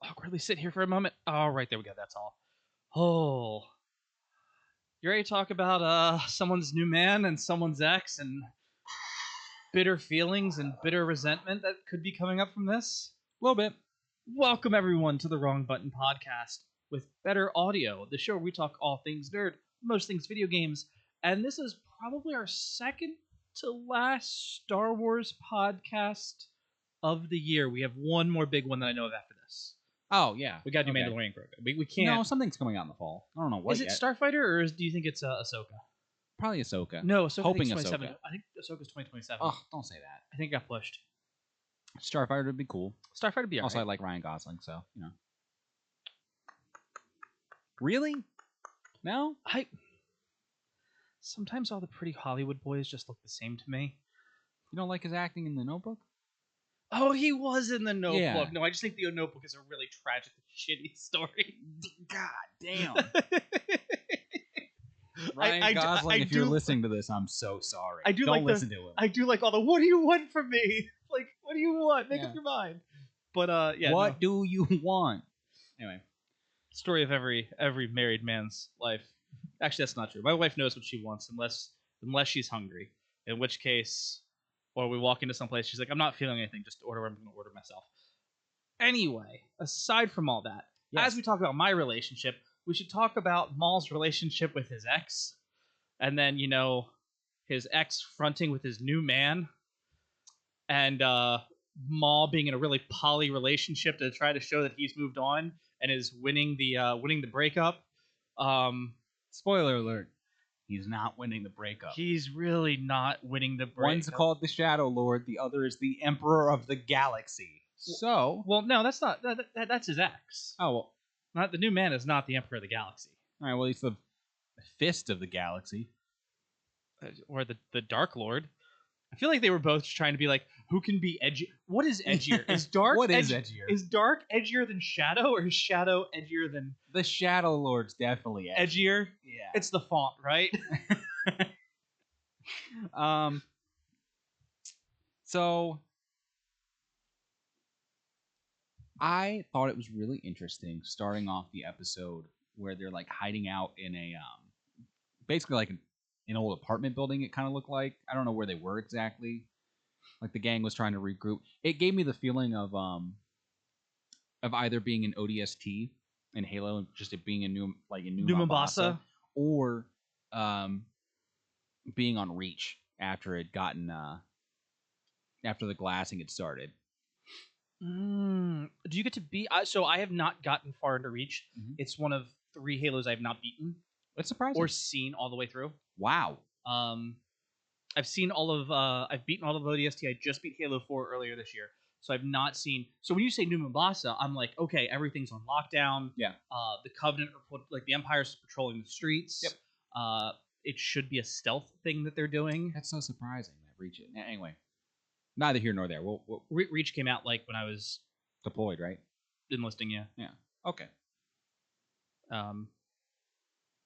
Awkwardly sit here for a moment. Oh, right, there we go. That's all. Oh. You ready to talk about someone's new man and someone's ex and bitter feelings and bitter resentment that could be coming up from this? A little bit. Welcome, everyone, to the Wrong Button Podcast with better audio, the show where we talk all things nerd, most things video games, and this is probably our second to last Star Wars podcast of the year. We have one more big one that I know of after this. Oh, yeah. We got to do Okay. Mandalorian program. We can't. No, something's coming out in the fall. I don't know what Is it yet. Starfighter or do you think it's Ahsoka? Probably Ahsoka. No, Ahsoka. Hoping I think it's 27. Ahsoka. I think Ahsoka's 2027. Oh, don't say that. I think it got pushed. Starfighter would be cool. Starfighter would be Also, alright. I like Ryan Gosling, so, you know. Really? No? Sometimes all the pretty Hollywood boys just look the same to me. You don't like his acting in The Notebook? Oh, he was in The Notebook. Yeah. No, I just think The Notebook is a really tragic, shitty story. God damn. I Ryan Gosling, if you're do- listening to this, I'm so sorry. I do don't like the- listen to him. I do like all the, what do you want from me? Like, what do you want? Make Yeah. up your mind. But, yeah. What no. do you want? Anyway. Story of every married man's life. Actually, that's not true. My wife knows what she wants unless she's hungry. In which case, or we walk into some place, she's like, I'm not feeling anything, just order what I'm going to order myself. Anyway, aside from all that, Yes. as we talk about my relationship, we should talk about Maul's relationship with his ex. And then, his ex fronting with his new man. And Maul being in a really poly relationship to try to show that he's moved on and is winning the breakup. Spoiler alert. He's not winning the breakup. He's really not winning the breakup. One's called the Shadow Lord, the other is the Emperor of the Galaxy. So, Well, no, that's not. That's his ex. oh, well, Not the new man is not the Emperor of the Galaxy, all right, well, he's the Fist of the Galaxy. or the Dark Lord. I feel like they were both trying to be like, who can be edgy? What is edgier? Is Dark What is edgier? Is Dark edgier than Shadow, or is Shadow edgier than The Shadow Lord's definitely edgy. edgier? Yeah. It's the font, right? So I thought it was really interesting starting off the episode where they're like hiding out in a basically like an old apartment building. It kind of looked like, I don't know where they were exactly. Like the gang was trying to regroup. It gave me the feeling of either being an ODST in Halo and just it being a New Mombasa. or being on Reach after it gotten after the glassing had started. Do you get to beat? So I have not gotten far into Reach. Mhm. It's one of 3 Halos I have not beaten That's surprising. or seen all the way through. Wow. I've seen all of. I've beaten all of ODST. I just beat Halo 4 earlier this year, so I've not seen. So when you say New Mombasa, I'm like, okay, everything's on lockdown. Yeah. The Covenant, like the Empire's patrolling the streets. Yep. It should be a stealth thing that they're doing. That's so surprising. That Reach it. Anyway, neither here nor there. We'll Reach came out like when I was deployed, right? enlisting. Yeah. Yeah. Okay. Great.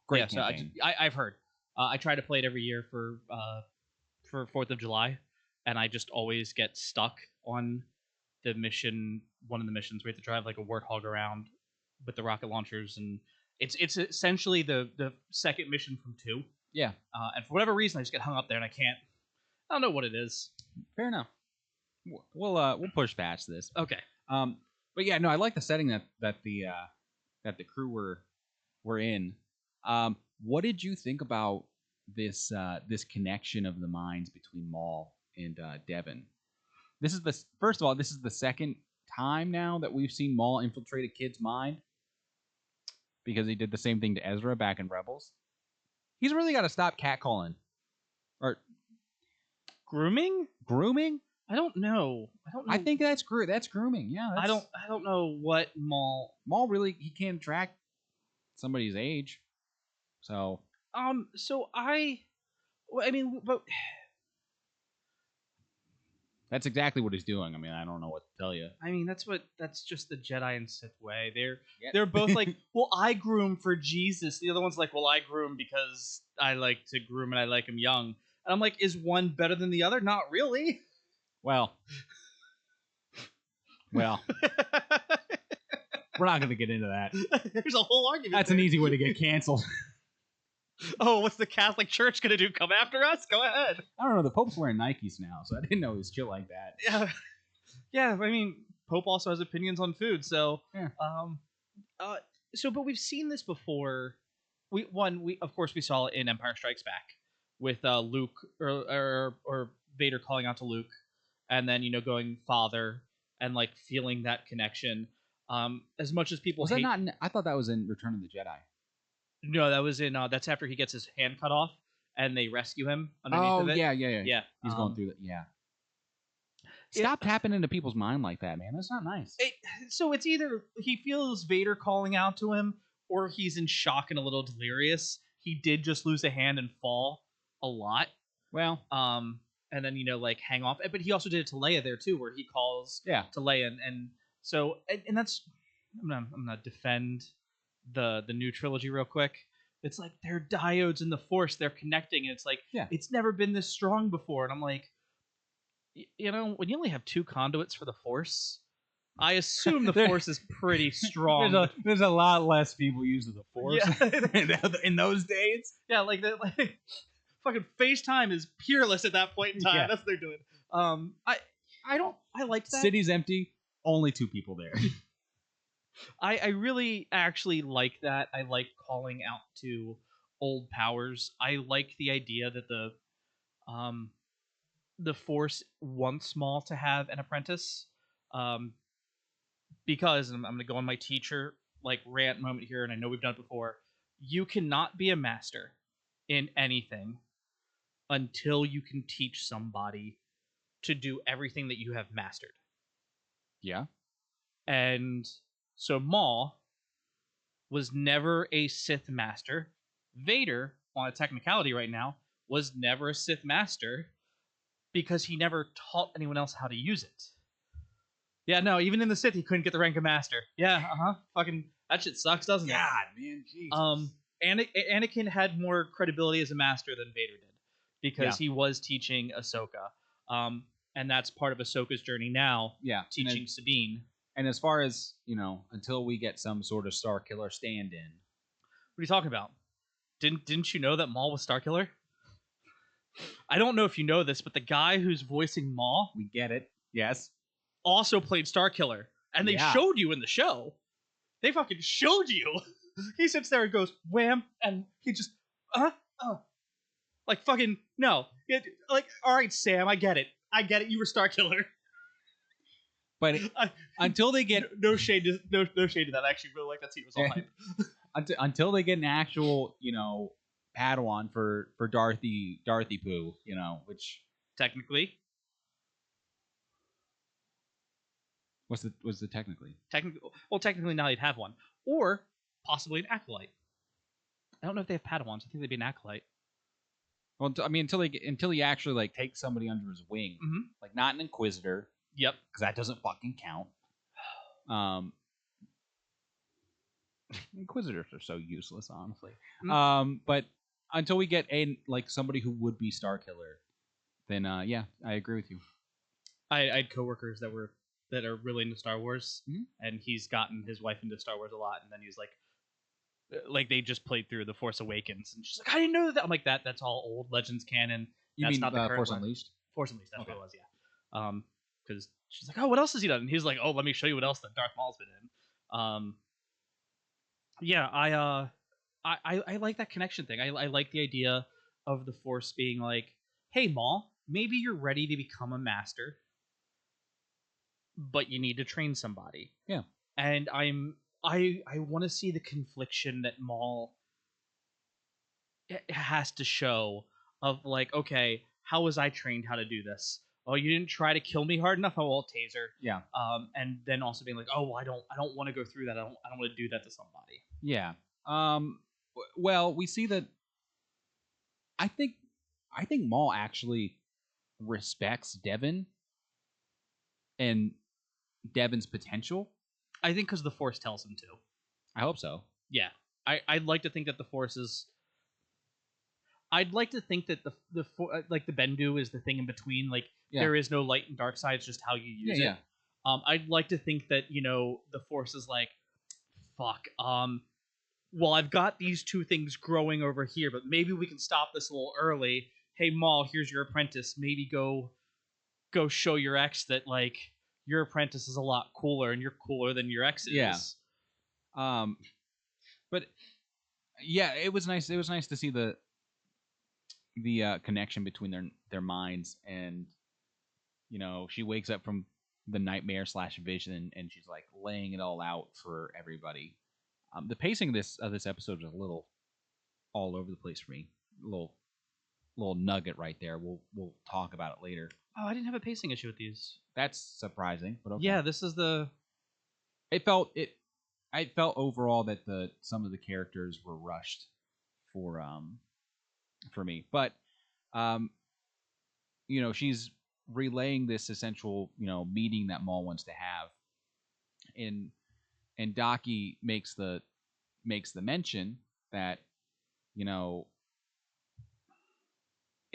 Great Yeah, campaign. so I've heard. I try to play it every year for 4th of July, and I just always get stuck on the mission. One of the missions we have to drive like a warthog around with the rocket launchers, and it's essentially the second mission from 2. Yeah. And for whatever reason, I just get hung up there, and I don't know what it is. Fair enough. We'll push past this. Okay. But yeah, no, I like the setting that the crew were in. What did you think about this connection of the minds between Maul and Devin? First of all, this is the second time now that we've seen Maul infiltrate a kid's mind, because he did the same thing to Ezra back in Rebels. He's really got to stop catcalling or grooming. I don't know. I think that's grooming. Yeah. I don't know what Maul really, he can't track somebody's age. So but that's exactly what he's doing. I mean, I don't know what to tell you. I mean, that's just the Jedi and Sith way. They're both like, well, I groom for Jesus. The other one's like, well, I groom because I like to groom and I like him young. And I'm like, is one better than the other? Not really. Well, we're not going to get into that. There's a whole argument. That's an easy way to get canceled. Oh, what's the Catholic Church going to do? Come after us? Go ahead. I don't know. The Pope's wearing Nikes now, so I didn't know he was chill like that. Yeah. Yeah, I mean, Pope also has opinions on food, so... Yeah. But we've seen this before. We of course we saw it in Empire Strikes Back with Luke or Vader calling out to Luke, and then going father and like feeling that connection. As much as people that not? I thought that was in Return of the Jedi. No, that was in. That's after he gets his hand cut off, and they rescue him underneath of it. Yeah. He's going through that. Yeah. Stop tapping into people's mind like that, man. That's not nice. So it's either he feels Vader calling out to him, or he's in shock and a little delirious. He did just lose a hand and fall a lot. Well, and then like hang off. But he also did it to Leia there too, where he calls to Leia, and so and that's I'm gonna defend the new trilogy real quick. It's like they're diodes in the Force, they're connecting, and it's like it's never been this strong before. And I'm like, when you only have 2 conduits for the Force, I assume the Force is pretty strong. There's a lot less people using the Force in those days. Yeah, like that. Like fucking FaceTime is peerless at that point in time. Yeah. That's what they're doing. I like that. City's empty, only 2 people there. I really actually like that. I like calling out to old powers. I like the idea that the Force wants Maul to have an apprentice. Because I'm going to go on my teacher rant moment here, and I know we've done it before. You cannot be a master in anything until you can teach somebody to do everything that you have mastered. Yeah. And so Maul was never a Sith master. Vader, on a technicality right now, was never a Sith master because he never taught anyone else how to use it. Yeah, no, even in the Sith, he couldn't get the rank of master. Yeah, fucking, that shit sucks, doesn't it? God, man, Jesus. Anakin had more credibility as a master than Vader did because he was teaching Ahsoka. And that's part of Ahsoka's journey now, teaching Sabine. And as far as, until we get some sort of Starkiller stand-in. What are you talking about? Didn't you know that Maul was Starkiller? I don't know if you know this, but the guy who's voicing Maul... We get it. Yes. Also played Starkiller. And they showed you in the show. They fucking showed you. He sits there and goes, wham, and he just, like fucking, no. All right, Sam, I get it. I get it. You were Star Killer. But until they get no shade to that. I actually really like that scene. It was all hype. Until they get an actual, Padawan for Dorothy Pooh, which technically was the technically now they'd have one, or possibly an acolyte. I don't know if they have Padawans. I think they'd be an acolyte. Well, I mean, until he actually like takes somebody under his wing, like not an Inquisitor. Yep, because that doesn't fucking count. Inquisitors are so useless, honestly. But until we get somebody who would be Star Killer, then yeah, I agree with you. I had coworkers that are really into Star Wars, and he's gotten his wife into Star Wars a lot, and then he's like they just played through The Force Awakens, and she's like, I didn't know that. I'm like, that's all old Legends canon. You that's mean not the current Force one. Unleashed? Force Unleashed, that's what it was, yeah. Because she's like, oh, what else has he done? And he's like, oh, let me show you what else that Darth Maul's been in. Yeah, I like that connection thing. I like the idea of the Force being like, hey, Maul, maybe you're ready to become a master, but you need to train somebody. Yeah. And I want to see the confliction that Maul has to show of like, okay, how was I trained how to do this? Oh, you didn't try to kill me hard enough. Oh, well, taser. Yeah. And then also being like, oh, well, I don't want to go through that. I don't want to do that to somebody. Yeah. Well, we see that. I think Maul actually respects Devin and Devin's potential. I think because the Force tells him to. I hope so. Yeah, I'd like to think that the Force is. I'd like to think that the like the Bendu is the thing in between. Like there is no light and dark side. It's just how you use it. Yeah. I'd like to think that the Force is like, fuck. Well, I've got these two things growing over here, but maybe we can stop this a little early. Hey, Maul, here's your apprentice. Maybe go show your ex that like your apprentice is a lot cooler and you're cooler than your ex is. Yeah. But yeah, it was nice. It was nice to see the connection between their minds, and she wakes up from the nightmare / vision, and she's like laying it all out for everybody. The pacing of this episode was a little all over the place for me. A little nugget right there. We'll talk about it later. Oh, I didn't have a pacing issue with these. That's surprising, but okay. Yeah, this is the. I felt overall that some of the characters were rushed for me, but she's relaying this essential meeting that Maul wants to have, and Daki makes the mention that in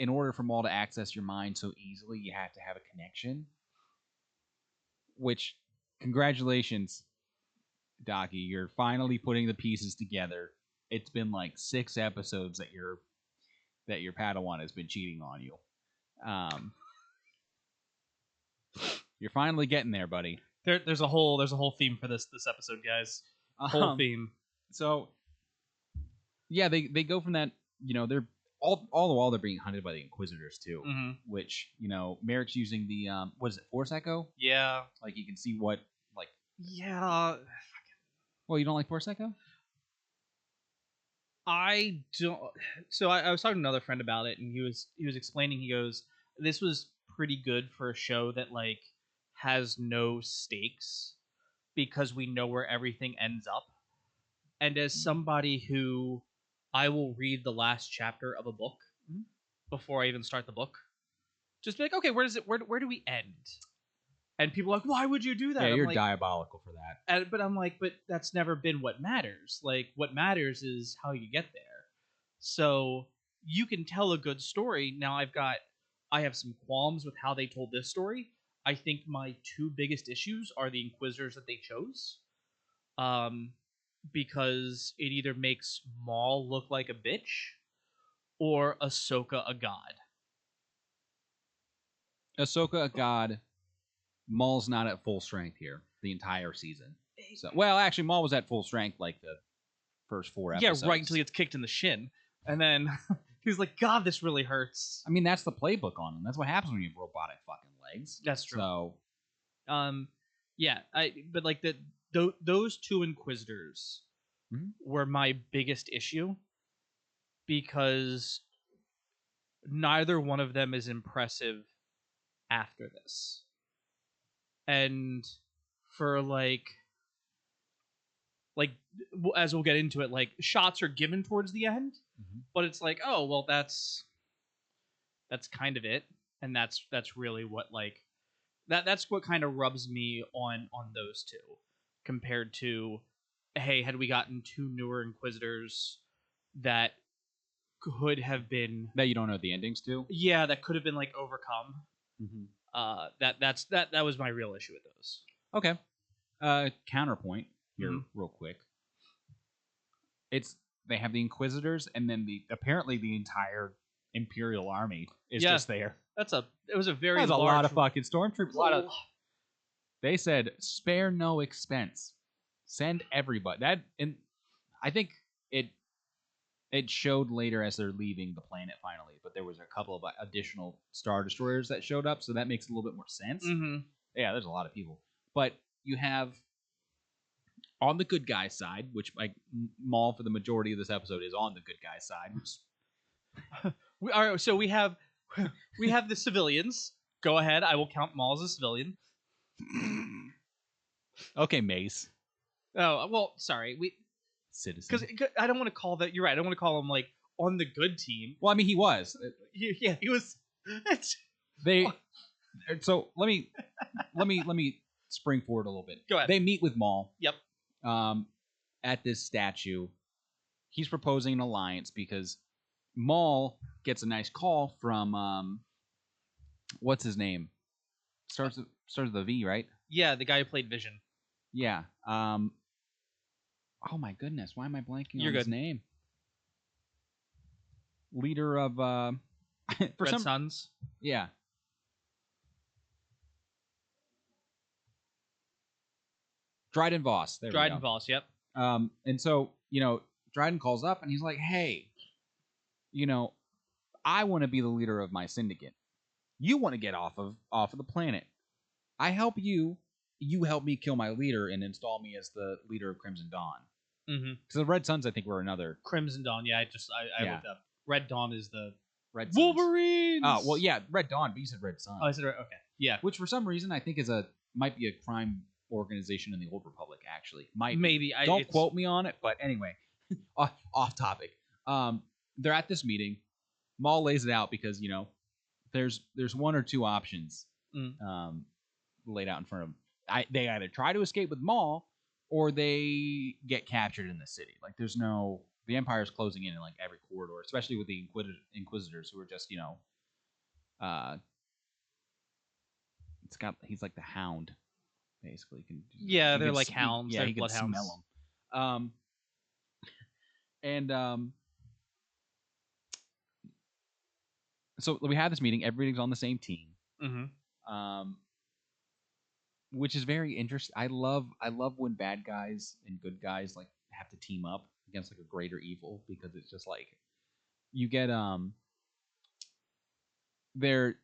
order for Maul to access your mind so easily, you have to have a connection. Which, congratulations, Daki, you're finally putting the pieces together. It's been like 6 episodes that your Padawan has been cheating on you. You're finally getting there, buddy. There's a whole theme for this episode, guys. Whole theme. So yeah, they go from that. They're all the while they're being hunted by the Inquisitors too. Mm-hmm. Which Merrick's using the what is it, Force Echo? Yeah. Like you can see what like. Yeah. Well, you don't like Force Echo? I don't. So I was talking to another friend about it, and he was explaining. He goes, "This was pretty good for a show that like has no stakes because we know where everything ends up." And as somebody who I will read the last chapter of a book before I even start the book, just be like, okay, where do we end? And people are like, why would you do that? Yeah, you're like, diabolical for that. but I'm like, but that's never been what matters. Like, what matters is how you get there. So you can tell a good story. Now I have some qualms with how they told this story. I think my 2 biggest issues are the Inquisitors that they chose. Because it either makes Maul look like a bitch or Ahsoka a god. Ahsoka a god. Maul's not at full strength here the entire season. So, well, actually, Maul was at full strength like the first 4 episodes. Yeah, right until he gets kicked in the shin, and then He's like, God, this really hurts. I mean, that's the playbook on him. That's what happens when you have robotic fucking legs. That's true. So, yeah, but like those two Inquisitors were my biggest issue because neither one of them is impressive after this. And for like as we'll get into it, like shots are given towards the end, but it's like, oh well, that's kind of it, and that's really what like that's what kind of rubs me on those two compared to, hey, had we gotten two newer Inquisitors that could have been that you don't know the endings to. Yeah, that could have been like overcome. That was my real issue with those. Okay. Counterpoint here, real quick. They have the Inquisitors, and then apparently the entire Imperial army is just there. It was a very That's a lot of fucking stormtroopers. They said spare no expense, send everybody. And I think it showed later as they're leaving the planet finally, but there was a couple of additional Star Destroyers that showed up, so that makes a little bit more sense. Yeah, there's a lot of people, but you have on the good guy side, which like Maul for the majority of this episode is on the good guy side. So we have the civilians. Go ahead, I will count Maul as a civilian. Okay, Mace. Oh well, sorry, citizen. Because I don't want to call that. You're right. I don't want to call him like on the good team. Well, I mean, he was. Yeah, he was. So let me spring forward a little bit. Go ahead. They meet with Maul. Yep. At this statue, he's proposing an alliance because Maul gets a nice call from what's his name? Starts with a V, right? Yeah, the guy who played Vision. Yeah. Oh my goodness, why am I blanking on his name? Leader of Red Suns. Yeah. Dryden Voss. Dryden Voss, yep. And so, Dryden calls up and he's like, hey, I want to be the leader of my syndicate. You want to get off of the planet. I help you. You help me kill my leader and install me as the leader of Crimson Dawn. Because the Red Suns, I think, were another Crimson Dawn. Yeah, I looked up. Red Dawn is the Red Suns. Wolverines. Oh well, yeah, Red Dawn. But you said Red Sun. Oh, I said okay. Yeah, which for some reason I think might be a crime organization in the Old Republic. Actually, maybe. Don't quote me on it, but anyway, off topic. They're at this meeting. Maul lays it out because there's one or two options laid out in front of them. They either try to escape with Maul or they get captured in the city. Like the Empire's closing in like every corridor, especially with the Inquisitors who are just he's like the Hound, basically. They're like hounds. Yeah, they're he can smell them. So we have this meeting. Everybody's on the same team. Which is very interesting. I love when bad guys and good guys like have to team up against like a greater evil, because it's just like you get they're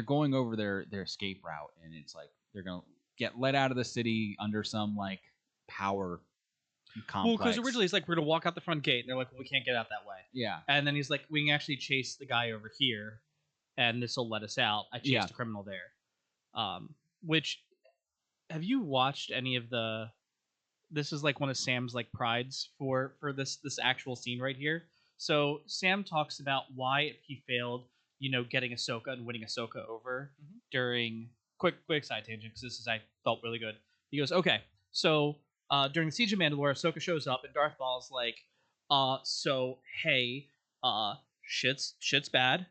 going over their escape route, and it's like they're gonna get let out of the city under some like power complex. Well, because originally he's like, we're gonna walk out the front gate, and they're like, well, we can't get out that way. Yeah. And then he's like, we can actually chase the guy over here, and this will let us out. I chased a criminal there. Which, have you watched any of the? This is like one of Sam's like prides for this actual scene right here. So Sam talks about why he failed, getting Ahsoka and winning Ahsoka over during quick side tangent, because I felt really good. He goes, okay, so during the Siege of Mandalore, Ahsoka shows up and Darth Maul's like, so hey, shit's bad.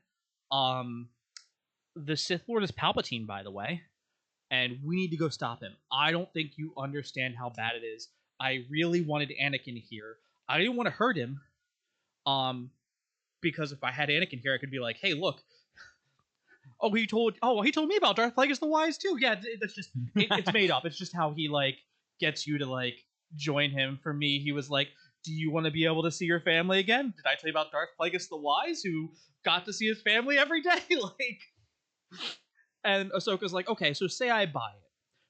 The Sith Lord is Palpatine, by the way, and we need to go stop him. I don't think you understand how bad it is. I really wanted Anakin here. I didn't want to hurt him, because if I had Anakin here, I could be like, hey, look. He told me about Darth Plagueis the Wise too. Yeah, that's just it's made up. It's just how he like gets you to like join him. For me, he was like, do you want to be able to see your family again? Did I tell you about Darth Plagueis the Wise, who got to see his family every day? Like, and Ahsoka's like, okay, so say I buy it.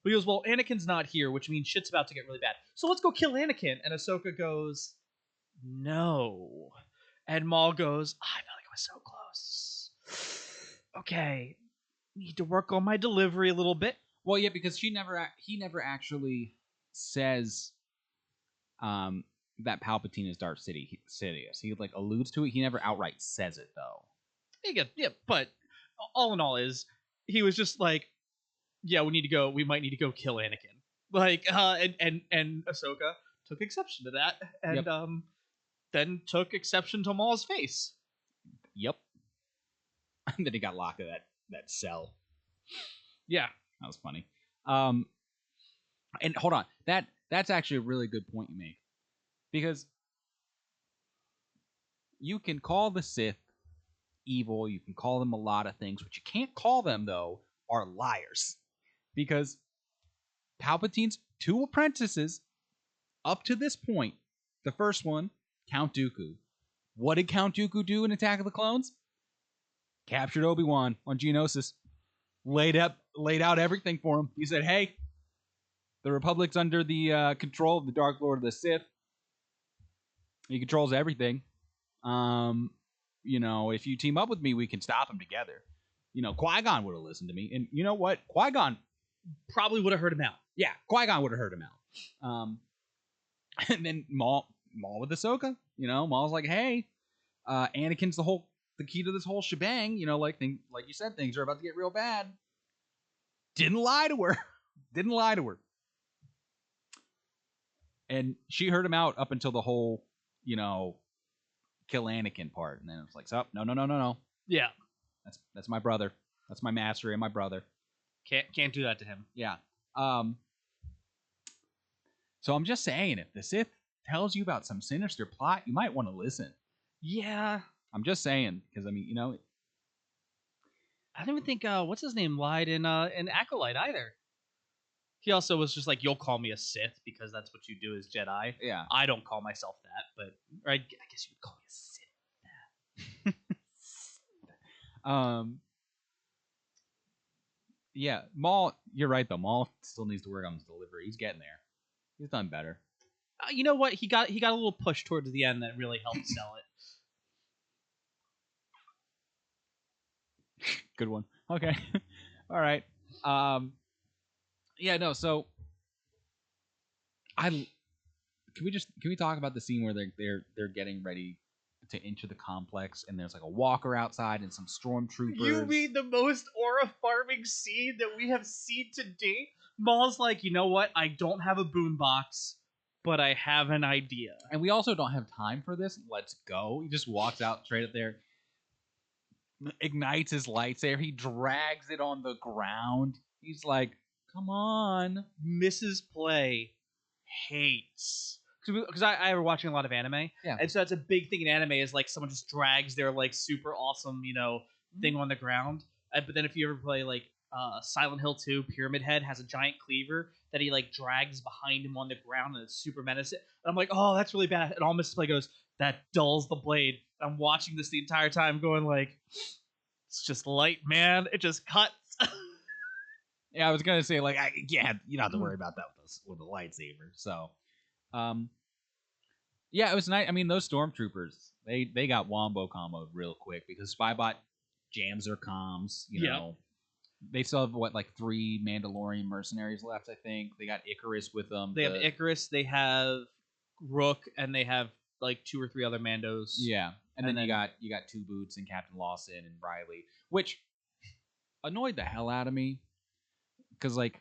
But he goes, well, Anakin's not here, which means shit's about to get really bad. So let's go kill Anakin. And Ahsoka goes, no. And Maul goes, I felt like I was so close. Okay, need to work on my delivery a little bit. Well, yeah, because he never actually says that Palpatine is Darth Sidious. He like alludes to it. He never outright says it though. Yeah, but all in all is he was just like, yeah, we might need to go kill Anakin. Like, and Ahsoka took exception to that, and then took exception to Maul's face. Yep. And then he got locked in that cell. Yeah, that was funny. And hold on, that's actually a really good point you make, because you can call the Sith evil, you can call them a lot of things. What you can't call them though are liars, because Palpatine's 2 apprentices up to this point, the first one, Count Dooku. What did Count Dooku do in Attack of the Clones? Captured Obi-Wan on Geonosis. Laid out everything for him. He said, hey, the Republic's under the control of the Dark Lord of the Sith. He controls everything. If you team up with me, we can stop him together. Qui-Gon would have listened to me. And you know what? Qui-Gon probably would have heard him out. Yeah, Qui-Gon would have heard him out. And then Maul with Ahsoka. Maul's like, hey, Anakin's the key to this whole shebang. Like you said, things are about to get real bad. Didn't lie to her. And she heard him out up until the whole, kill Anakin part. And then it was like, oh, no. Yeah. That's my brother. That's my master and my brother. Can't do that to him. Yeah. So I'm just saying, if the Sith tells you about some sinister plot, you might want to listen. Yeah. I'm just saying, because I don't even think what's his name lied in Acolyte either. He also was just like, you'll call me a Sith because that's what you do as Jedi. Yeah. I don't call myself that, but I guess you would call me a Sith. Yeah, Maul, you're right though. Maul still needs to work on his delivery. He's getting there. He's done better. You know what? He got a little push towards the end that really helped sell it. Good one. Okay. All right. Yeah, no, so can we talk about the scene where they're getting ready to enter the complex, and there's like a walker outside and some stormtroopers. You mean the most aura farming scene that we have seen to date? Maul's like, you know what? I don't have a boombox, but I have an idea. And we also don't have time for this. Let's go. He just walks out straight up there, ignites his lightsaber. He drags it on the ground. He's like, come on. Mrs. Play hates. Because I were watching a lot of anime. Yeah. And so that's a big thing in anime is like someone just drags their like super awesome, thing on the ground. But then if you ever play like Silent Hill 2, Pyramid Head has a giant cleaver that he like drags behind him on the ground and it's super menacing. And I'm like, oh, that's really bad. And all Mrs. Play goes, that dulls the blade. And I'm watching this the entire time going like, it's just light, man. It just cuts. Yeah, I was gonna say like, you don't have to worry about that with a lightsaber. So, yeah, it was nice. I mean, those stormtroopers, they got wombo comboed real quick because Spybot jams their comms. You know, they still have like 3 Mandalorian mercenaries left. I think they got Icarus with them. They have Icarus. They have Rook, and they have like 2 or 3 other Mandos. Yeah, and then you got 2 Boots and Captain Lawson and Riley, which annoyed the hell out of me. Because like,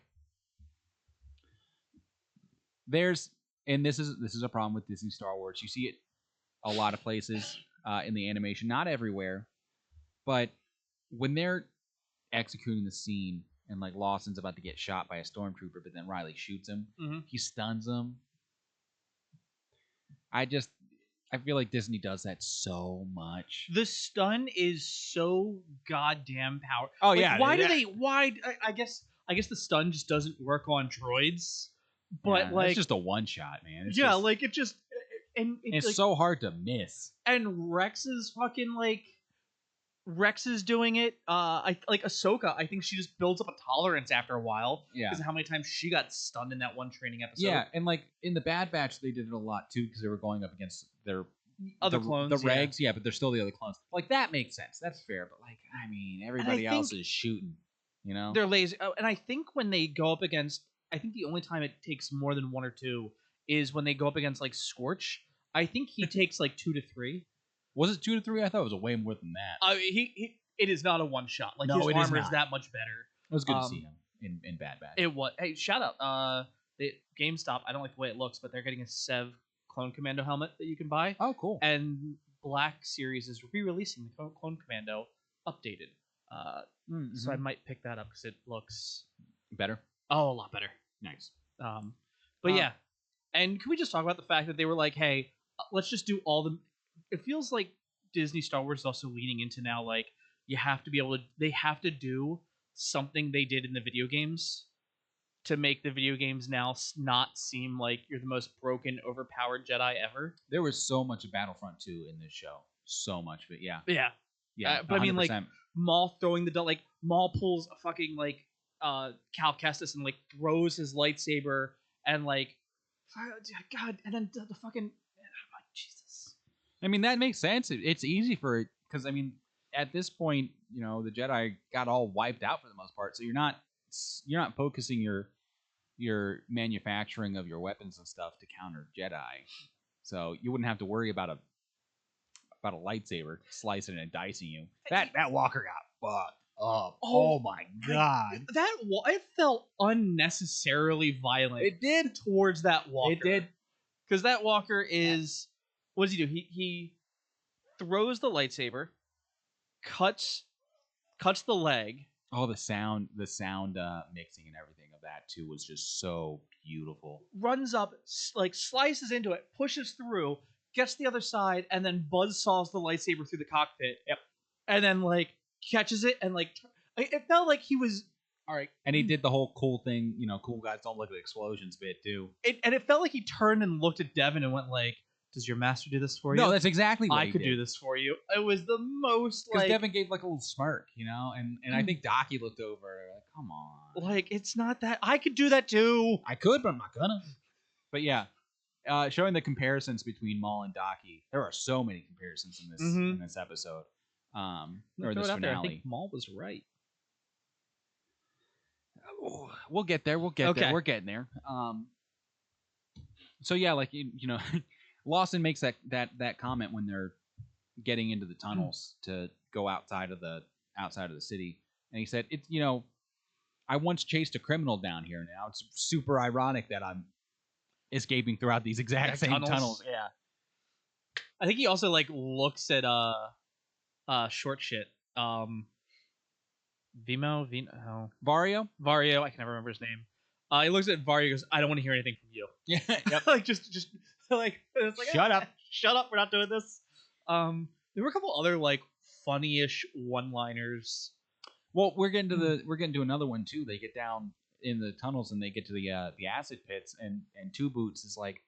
this is a problem with Disney Star Wars. You see it a lot of places in the animation, not everywhere, but when they're executing the scene and like Lawson's about to get shot by a stormtrooper, but then Riley shoots him, he stuns him. I feel like Disney does that so much. The stun is so goddamn powerful. Oh like, yeah. Why? I guess the stun just doesn't work on droids. But it's just a one shot, man. It's like and It's like, so hard to miss. and Rex is fucking like Rex is doing it. I like Ahsoka. I think she just builds up a tolerance after a while Yeah. because of how many times she got stunned in that one training episode. Yeah, and like in the Bad Batch, they did it a lot too because they were going up against their other clones, the regs. Yeah, but they're still the other clones. Like that makes sense. That's fair. But like, I mean, everybody else is shooting. You know, they're lazy. Oh, and I think when they go up against, I think the only time it takes more than one or two is when they go up against like Scorch. I think he takes like 2 to 3. Was it 2 to 3? I thought it was way more than that. It is not a one shot. Like No, his it is armor is not. that much better. It was good to see him in Bad Batch. It was. Hey, shout out. The GameStop. I don't like the way it looks, but they're getting a Sev Clone Commando helmet that you can buy. Oh, cool. And Black Series is re-releasing the Clone Commando updated. So I might pick that up because it looks better. Oh, a lot better. Nice. But yeah. And can we just talk about the fact that they were like, hey, let's just do all the. It feels like Disney Star Wars is also leaning into now, like, you have to be able to. They have to do something they did in the video games to make the video games now not seem like you're the most broken, overpowered Jedi ever. There was so much of Battlefront 2 in this show. So much of it, yeah. Yeah. Yeah. But 100%. I mean, like, Maul throwing like, Maul pulls a fucking, like, Cal Kestis and, like, throws his lightsaber and, like, God, and then the fucking. Jesus. I mean, that makes sense. It's easy for it because, I mean, at this point, you know, the Jedi got all wiped out for the most part, so you're not focusing your manufacturing of your weapons and stuff to counter Jedi. So you wouldn't have to worry about a lightsaber slicing and dicing you. That walker got fucked up. Oh my god. It felt unnecessarily violent. It did towards that walker. It did. Because that walker is, what does he do? He throws the lightsaber, cuts the leg. Oh, the sound mixing and everything of that too was just so beautiful. Runs up, like, slices into it, pushes through, gets the other side, and then buzzsaws the lightsaber through the cockpit. Yep. And then, like, catches it, and, like, it felt like he was, all right. And he did the whole cool thing, you know, cool guys don't look at explosions bit too. And it felt like he turned and looked at Devin and went like, does your master do this for you? No, that's exactly what I could do this for you. It was the most, because like, Devin gave like a little smirk, you know, and I think Docky looked over like, come on. Like, it's not that. I could do that too. I could, but I'm not gonna. But yeah, showing the comparisons between Maul and Docky. There are so many comparisons in this episode. Or this finale. I think Maul was right. We'll get there. There. We're getting there. So yeah, like you know, Lawson makes that comment when they're getting into the tunnels to go outside of the city, and he said, "It's, you know, I once chased a criminal down here. Now it's super ironic that I'm escaping throughout these exact same tunnels." Yeah. I think he also, like, looks at short shit. Vario. I can never remember his name. He looks at Vario and goes, I don't want to hear anything from you. Yeah. Yep. Like, just like, it's like, shut up. Shut up, we're not doing this. There were a couple other, like, funny-ish one-liners. Well, we're getting to another one too. They get down in the tunnels and they get to the acid pits, and Two Boots is like,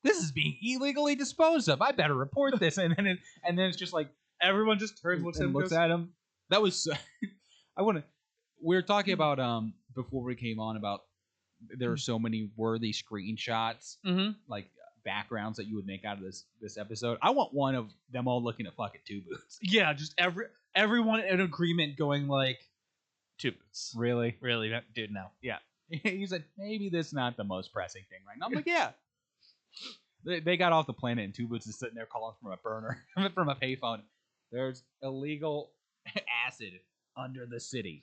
this is being illegally disposed of. I better report this. And then it's just like everyone just turns and looks at him. That was we were talking about before we came on about there are so many worthy screenshots, like backgrounds that you would make out of this episode. I want one of them all looking at fucking Two Boots. Yeah, just everyone in agreement going like, Two Boots. Really, dude, no. Yeah. He said maybe this is not the most pressing thing right now. I'm like, yeah. They got off the planet and Two Boots is sitting there calling from a burner, from a payphone. There's illegal acid under the city.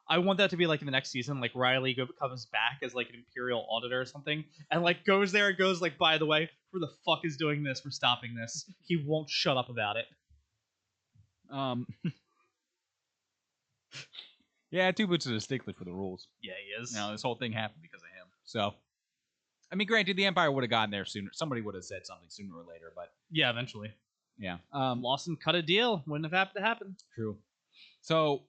I want that to be like in the next season, like Riley comes back as like an Imperial auditor or something, and like goes there and goes like, by the way, who the fuck is doing this? We're stopping this. He won't shut up about it. Yeah, Two Boots is a stickler for the rules. Yeah, he is. You know, this whole thing happened because of him. So, I mean, granted, the Empire would have gotten there sooner. Somebody would have said something sooner or later, but yeah, eventually. Yeah. Lawson cut a deal. Wouldn't have happened to happen. True. So,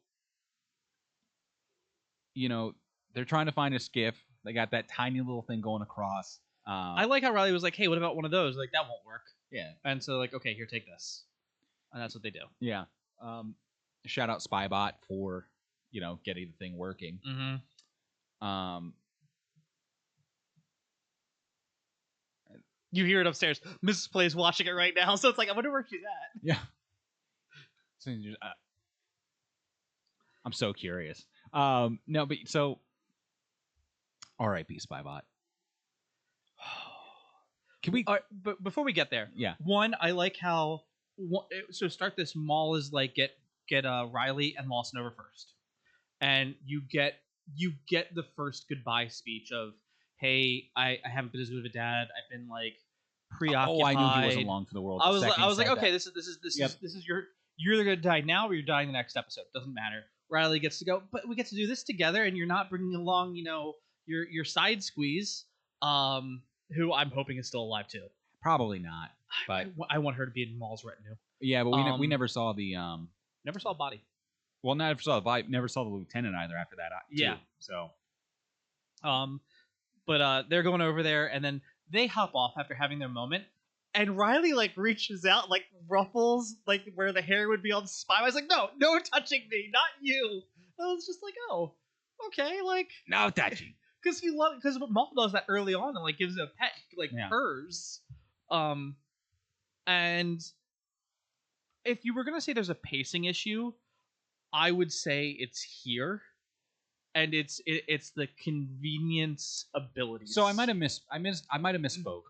you know, they're trying to find a skiff. They got that tiny little thing going across. I like how Riley was like, "Hey, what about one of those?" Like that won't work. Yeah. And so like, okay, here, take this, and that's what they do. Yeah. Shout out Spybot for getting the thing working. Mm-hmm. Um, You hear it upstairs. Mrs. Play's watching it right now, so it's like, I wonder where she's at. yeah. So I'm so curious. No, but so R.I.P. Spybot. Can we? But before we get there, Yeah. one, I like how so start this. Maul is like get Riley and Lawson over first, and you get the first goodbye speech of, "Hey, I haven't been as good of a dad. I've been like preoccupied. Oh, I knew he wasn't long for the world. I was like, okay, this Yep. is you're either gonna die now or you're dying the next episode. Doesn't matter. Riley gets to go, but we get to do this together, and you're not bringing along your side squeeze, who I'm hoping is still alive too. Probably not, but I want her to be in Maul's retinue. yeah, but we never saw the Never saw a body. Well, never saw the lieutenant either after that. Too, Yeah. So. But they're going over there, and then they hop off after having their moment. And Riley like reaches out, like ruffles like where the hair would be on Spy. I was like, no touching me, not you. I was just like, oh, okay, like No touching. because Maul does that early on and like gives it a pet, like purrs. And if you were gonna say there's a pacing issue, I would say it's here, and it's the convenience abilities. So I might have misspoke.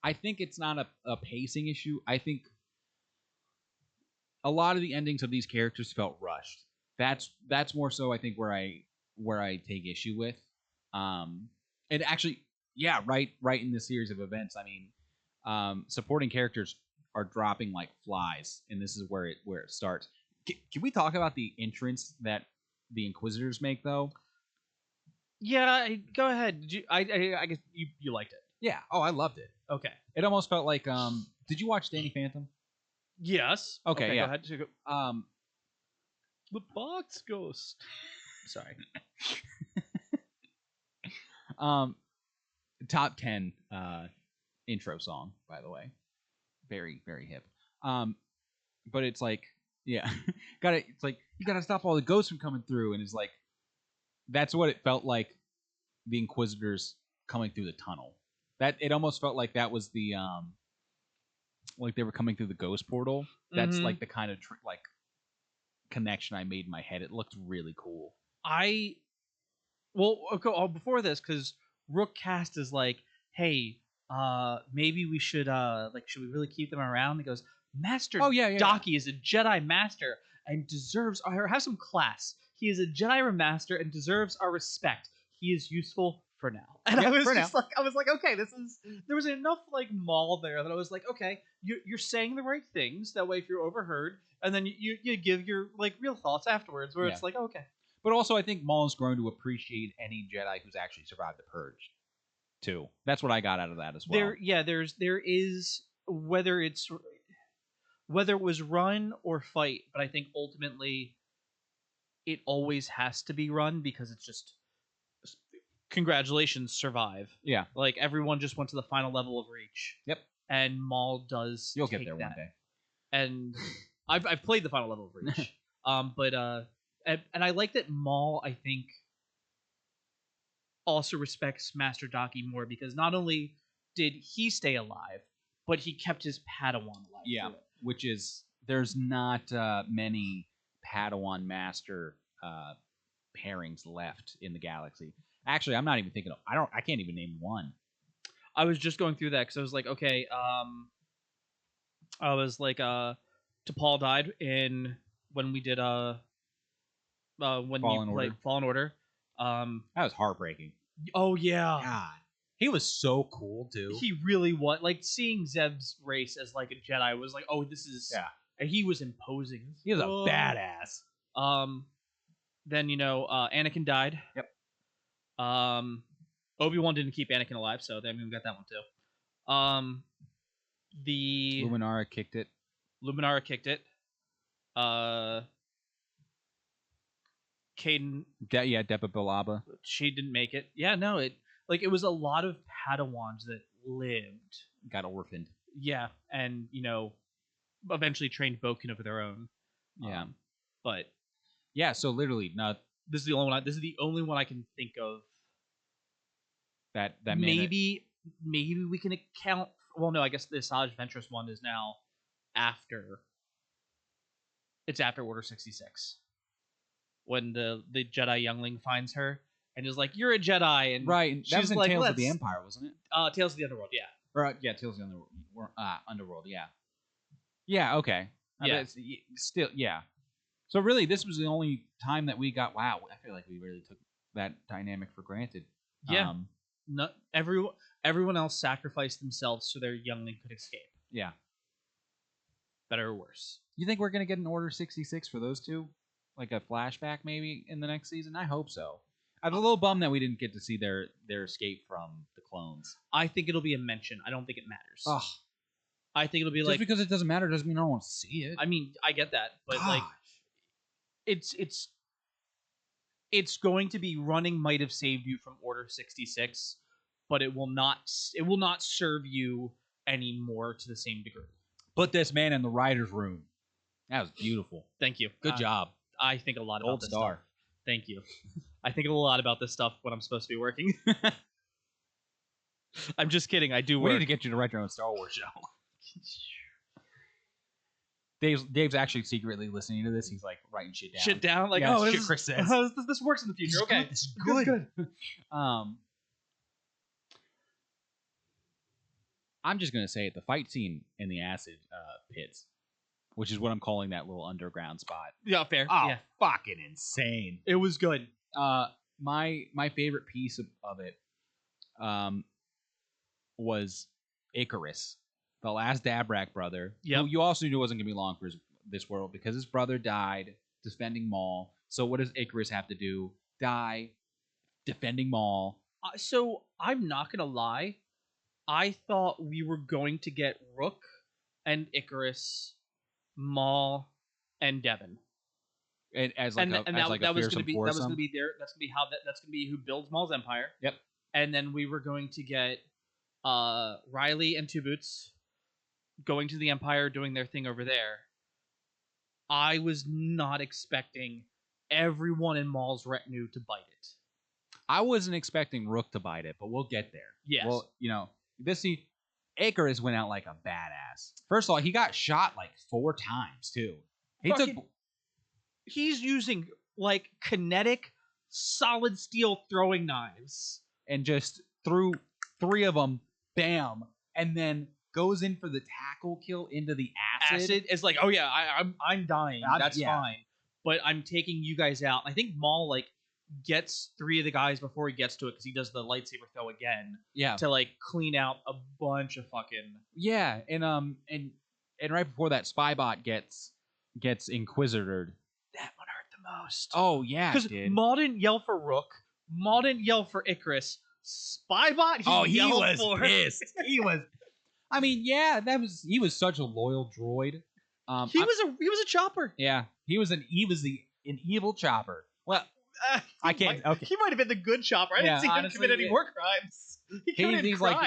I think it's not a pacing issue. I think a lot of the endings of these characters felt rushed. That's more so I think where I take issue with. And actually, yeah, right in the series of events. I mean, supporting characters are dropping like flies, and this is where it starts. Can we talk about the entrance that the Inquisitors make though? Yeah, go ahead. Did you? I guess you liked it. Yeah. Oh, I loved it. Okay. It almost felt like did you watch Danny Phantom? Yes. Okay, yeah. Go ahead. The box ghost. Sorry. Top 10 intro song, by the way. Very, very hip. But it's like, yeah, it's like you gotta stop all the ghosts from coming through, and it's like that's what it felt like. The Inquisitors coming through the tunnel. That it almost felt like that was the like they were coming through the ghost portal. That's like the kind of like connection I made in my head. It looked really cool. Before this, because Rookcast is like, hey, maybe we should should we really keep them around? He goes, Master Docky is a Jedi Master and deserves or has some class. He is a Jedi Master and deserves our respect. He is useful for now. And I was like, okay, there was enough like Maul there that I was like, okay, you're saying the right things. That way, if you're overheard, and then you give your like real thoughts afterwards, where it's like, oh, okay. But also, I think Maul has grown to appreciate any Jedi who's actually survived the Purge, too. That's what I got out of that as well. There is whether it was run or fight, but I think ultimately it always has to be run because it's just congratulations, survive. Yeah, like everyone just went to the final level of Reach. Yep, and Maul does. You'll get there one day. And I've played the final level of Reach. And I like that Maul, I think, also respects Master Docky more because not only did he stay alive, but he kept his Padawan alive. Yeah, which is there's not many Padawan Master pairings left in the galaxy. Actually, I'm not even thinking of. I can't even name one. I was just going through that because I was like, okay, I was like, T'Pol died when we did when Fallen you played Fallen Order. That was heartbreaking. Oh yeah, God, he was so cool too. He really was. Like seeing Zeb's race as like a Jedi was like, oh, this is And he was imposing. He was a badass. Then Anakin died. Yep. Obi-Wan didn't keep Anakin alive, so then we got that one too. The Luminara kicked it. Caden. Depa Bilaba. She didn't make it. Yeah, no, it. Like, it was a lot of Padawans that lived. Got orphaned. Yeah, and eventually trained Boken of their own. Yeah. But yeah, so literally, not this is the only one. This is the only one I can think of. that Maybe we can account. Well, no, I guess the Asajj Ventress one is now after. It's after Order 66, when the Jedi youngling finds her and is like, "You're a Jedi," and right. And that was she's in like, Tales of the "Let's." Empire, wasn't it? Tales of the Underworld, yeah. Or yeah, Tales of the Underworld. Yeah. Yeah. Okay. Yeah. Still, yeah. So really, this was the only time that we got. Wow, I feel like we really took that dynamic for granted. Yeah. Not everyone else sacrificed themselves so their youngling could escape. Yeah. Better or worse. You think we're gonna get an Order 66 for those two, like a flashback maybe in the next season? I hope so. I'm a little bummed that we didn't get to see their escape from the clones. I think it'll be a mention. I don't think it matters. Ugh. I think it'll be just because it doesn't matter doesn't mean I don't want to see it. I mean, I get that, but Gosh. like, it's going to be running might have saved you from Order 66, but it will not serve you anymore to the same degree. Put this man in the writer's room. That was beautiful. Thank you. Good job. I think a lot about Gold this star. stuff. Thank you. I think a lot about this stuff when I'm supposed to be working. I'm just kidding. I do work. We need to get you to write your own Star Wars show. Dave's actually secretly listening to this. He's like writing shit down. Shit down? Like, yeah, shit Chris says. This works in the future. Okay. This is good. I'm just going to say it. The fight scene in the acid pits, which is what I'm calling that little underground spot. Yeah, fair. Oh, yeah. Fucking insane. It was good. My favorite piece of it was Icarus, the last Dabrak brother. Yep. Who you also knew wasn't going to be long for this world because his brother died defending Maul. So what does Icarus have to do? Die defending Maul. So I'm not going to lie. I thought we were going to get Rook and Icarus, Maul, and Devin. That was going to be that's going to be who builds Maul's empire. Yep. And then we were going to get Riley and Two Boots going to the Empire, doing their thing over there. I was not expecting everyone in Maul's retinue to bite it. I wasn't expecting Rook to bite it, but we'll get there. Yes. Well, Icarus went out like a badass. First of all, he got shot like 4 times too. He's using like kinetic, solid steel throwing knives, and just threw 3 of them, bam, and then goes in for the tackle kill into the acid. It's like, oh yeah, I'm dying. That's fine, but I'm taking you guys out. I think Maul like gets 3 of the guys before he gets to it because he does the lightsaber throw again. Yeah. To like clean out a bunch of fucking. Yeah, and right before that, Spybot gets Inquisitored. That one hurt the most. Oh yeah, because Maul didn't yell for Rook. Maul didn't yell for Icarus. Spybot. He was pissed. He was. I mean, yeah, he was such a loyal droid. He was a chopper. Yeah, he was an evil chopper. Well, I can't. Okay, he might have been the good chopper. I didn't see him commit any more crimes.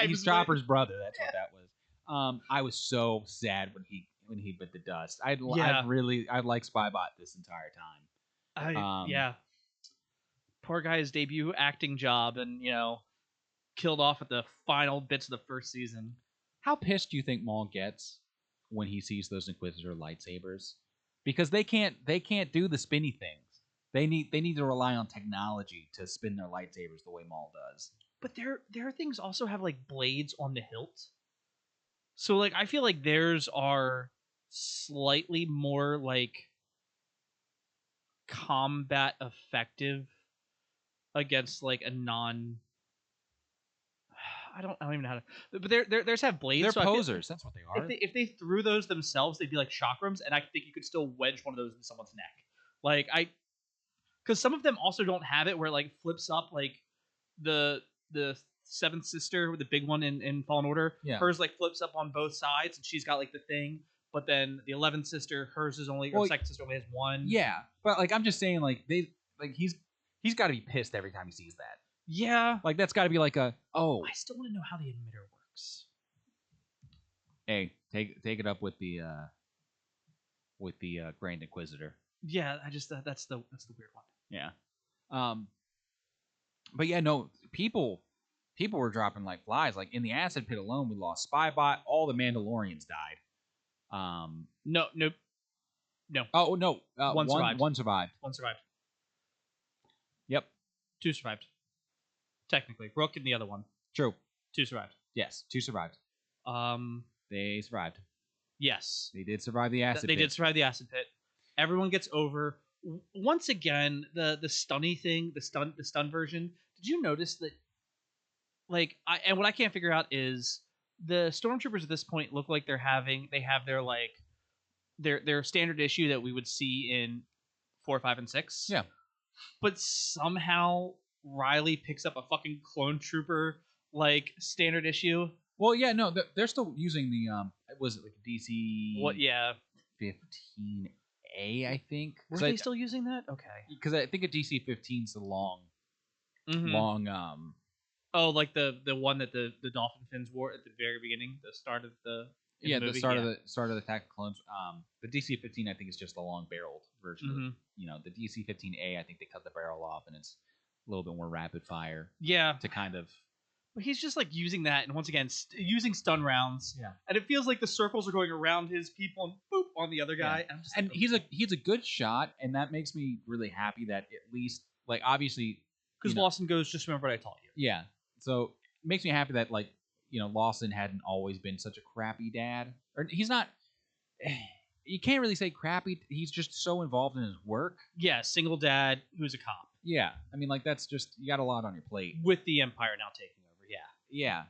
He's Chopper's brother. That's what that was. I was so sad when he bit the dust. I like Spybot this entire time. Yeah. Poor guy's debut acting job, and killed off at the final bits of the first season. How pissed do you think Maul gets when he sees those Inquisitor lightsabers? Because they can't do the spinny things. They need to rely on technology to spin their lightsabers the way Maul does. But their things also have like blades on the hilt. So like I feel like theirs are slightly more like combat effective against like a non. I don't even know how to. But theirs have blades. They're so posers. That's what they are. If they threw those themselves, they'd be like chakrams, and I think you could still wedge one of those into someone's neck. Because some of them also don't have it where it like flips up like the seventh sister with the big one in Fallen Order. Yeah. Hers like flips up on both sides, and she's got like the thing. But then the 11th sister, hers is only, or second sister only has one. Yeah, but like I'm just saying, like he's got to be pissed every time he sees that. Yeah. Like that's got to be like a I still want to know how the emitter works. hey, take it up with the Grand Inquisitor. Yeah, I just that's the weird one. Yeah. But yeah, no, people were dropping like flies. Like in the acid pit alone, we lost Spybot. All the Mandalorians died. No. Oh no, One survived. one survived. One survived. Yep, 2 survived. Technically, Rook and the other one. true. 2 survived. Yes, 2 survived. They survived. Yes, They did survive the acid they pit. did survive the acid pit. Everyone gets over. Once again, the stunny thing, the stun version. Did you notice that? Like, and what I can't figure out is the stormtroopers at this point look like they have their like their standard issue that we would see in 4, 5, and 6. Yeah. But somehow Riley picks up a fucking clone trooper like standard issue. Well, yeah, no, they're still using the was it like DC? What? Yeah. 15A, I think. Were they still using that? Okay. Because I think a DC 15's the long. Oh, like the one that the dolphin fins wore at the very beginning, the start of the movie? The start of the Attack of Clones. The DC 15 I think is just the long barreled version. Of, the DC 15A I think they cut the barrel off and it's a little bit more rapid fire. Yeah. To kind of. But he's just like using that, and once again using stun rounds. Yeah. And it feels like the circles are going around his people and boop on the other guy. Yeah. And he's a good shot, and that makes me really happy that at least like obviously because Lawson goes, just remember what I taught you. Yeah. So it makes me happy that like Lawson hadn't always been such a crappy dad, or he's not. You can't really say crappy. He's just so involved in his work. Yeah, single dad who's a cop. Yeah, I mean, like that's just you got a lot on your plate with the Empire now taking over. Yeah.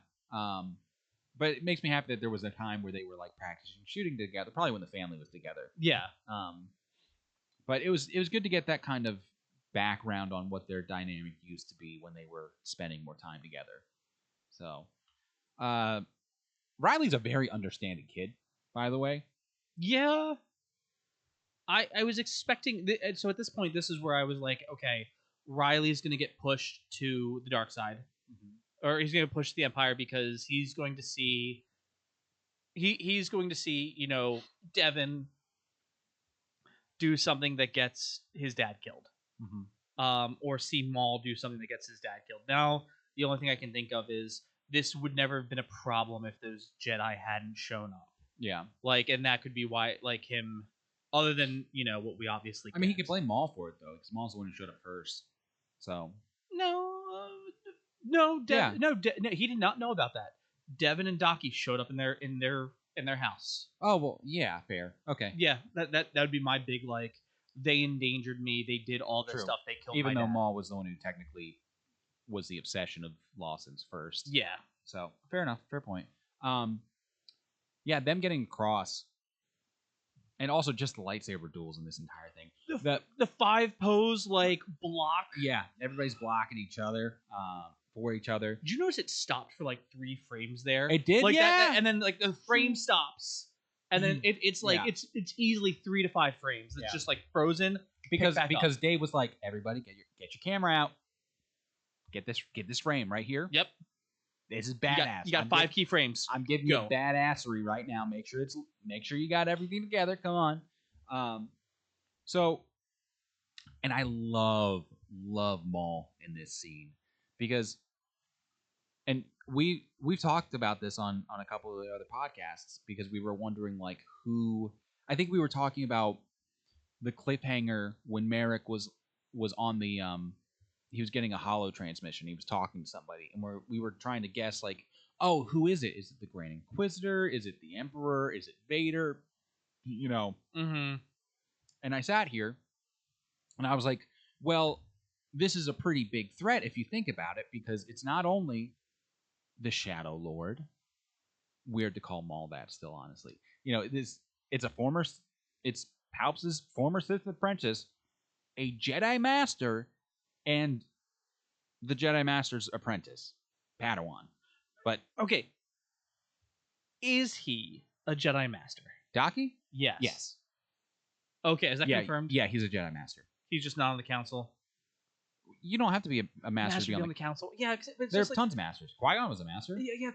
But it makes me happy that there was a time where they were like practicing shooting together, probably when the family was together. Yeah. But it was good to get that kind of background on what their dynamic used to be when they were spending more time together. So, Riley's a very understanding kid, by the way. Yeah. I was expecting so at this point this is where I was like, okay, Riley's going to get pushed to the dark side. Or he's going to push the Empire because he's going to see Devin do something that gets his dad killed. Or see Maul do something that gets his dad killed. Now, the only thing I can think of is this would never have been a problem if those Jedi hadn't shown up. Yeah. Like, and that could be why, like, him, other than, what we obviously I mean, he could blame Maul for it, though, because Maul's the one who showed up first. So. No, he did not know about that. Devin and Docky showed up in their house. Oh well, yeah, fair. Okay. Yeah, that would be my big like. They endangered me. They did all this stuff. They killed. Even my though dad. Maul was the one who technically was the obsession of Lawson's first. Yeah. So fair enough. Fair point. Yeah, them getting across, and also just the lightsaber duels in this entire thing. The 5 pose like block. Yeah, everybody's blocking each other. For each other. Did you notice it stopped for like 3 frames there? It did, like yeah. That, and then like the frame stops, and then it's like it's easily 3 to 5 frames. It's just like frozen because Dave was like, everybody get your camera out, get this frame right here. Yep, this is badass. You got 5 keyframes. I'm giving you badassery right now. Make sure you got everything together. Come on. So, and I love Maul in this scene because. And we've talked about this on a couple of the other podcasts because we were wondering like who I think we were talking about the cliffhanger when Merrick was on the he was getting a holo transmission. He was talking to somebody and we were trying to guess like, oh, who is it? Is it the Grand Inquisitor? Is it the Emperor? Is it Vader? And I sat here and I was like, well, this is a pretty big threat if you think about it because it's not only the Shadow Lord. Weird to call Maul that still, honestly. It's Palp's former Sith apprentice, a Jedi Master, and the Jedi Master's apprentice, Padawan. But okay, is he a Jedi Master? Docky? Yes. Okay, is that confirmed? Yeah, he's a Jedi Master. He's just not on the council. You don't have to be a master to be on the council. Yeah, it's there are just tons of masters. Qui-Gon was a master. Yeah.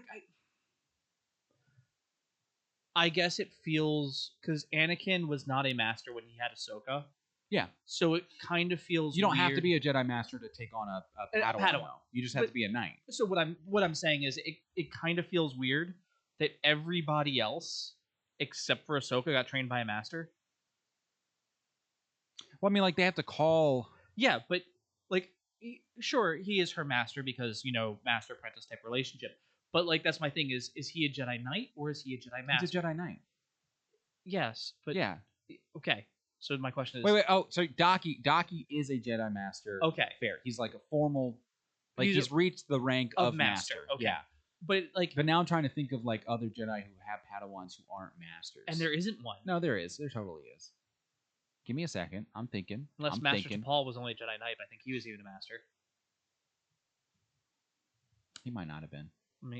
I guess it feels because Anakin was not a master when he had Ahsoka. Yeah. So it kind of feels You don't weird. have to be a Jedi master to take on a Padawan. Though. You just have to be a knight. So what I'm saying is it kind of feels weird that everybody else except for Ahsoka got trained by a master. Well, I mean, like they have to call. Yeah, but like sure he is her master because master apprentice type relationship. But like that's my thing is he a Jedi Knight or is he a Jedi Master? He's a Jedi Knight. Yes, but yeah. Okay. So my question is wait. Oh, so Daki is a Jedi Master. Okay, fair. He's like a formal, like he's reached the rank of Master. Okay. Yeah. But now I'm trying to think of like other Jedi who have Padawans who aren't masters. And there isn't one. No, there is. There totally is. Give me a second. I'm thinking. Unless Master Paul was only a Jedi Knight, but I think he was even a master. He might not have been. I'm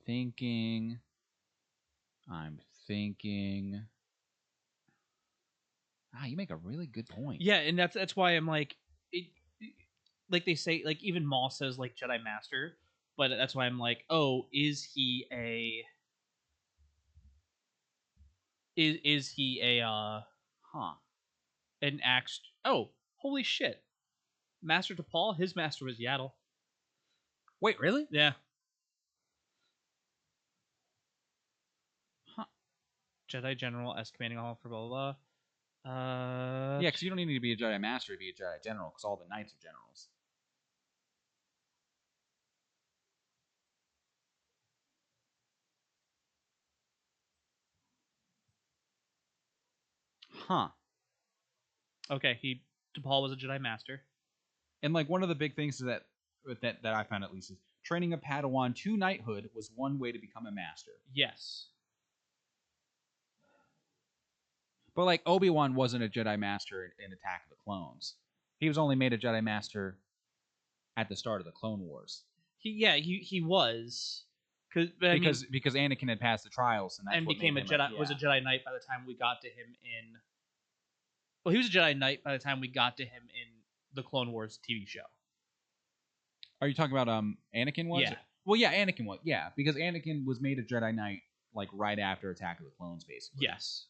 thinking. You make a really good point. Yeah, and that's why I'm like, like they say, like even Maul says like Jedi Master, but that's why I'm like, oh, is he a an axe? Oh, holy shit! Master to Paul, his master was Yaddle. Wait, really? Yeah. Jedi General as commanding all for blah blah blah. Yeah, because you don't need to be a Jedi Master to be a Jedi General, because all the Knights are generals. Okay, Paul was a Jedi Master. And like one of the big things is that I found at least is training a Padawan to knighthood was one way to become a master. Yes. But like Obi-Wan wasn't a Jedi Master in Attack of the Clones. He was only made a Jedi Master at the start of the Clone Wars. He was because Anakin had passed the trials and became a Jedi. Was a Jedi Knight by the time we got to him in. Well, he was a Jedi Knight by the time we got to him in the Clone Wars TV show. Are you talking about Anakin was? Yeah. Well, yeah, Anakin was. Yeah, because Anakin was made a Jedi Knight like right after Attack of the Clones, basically. Yes.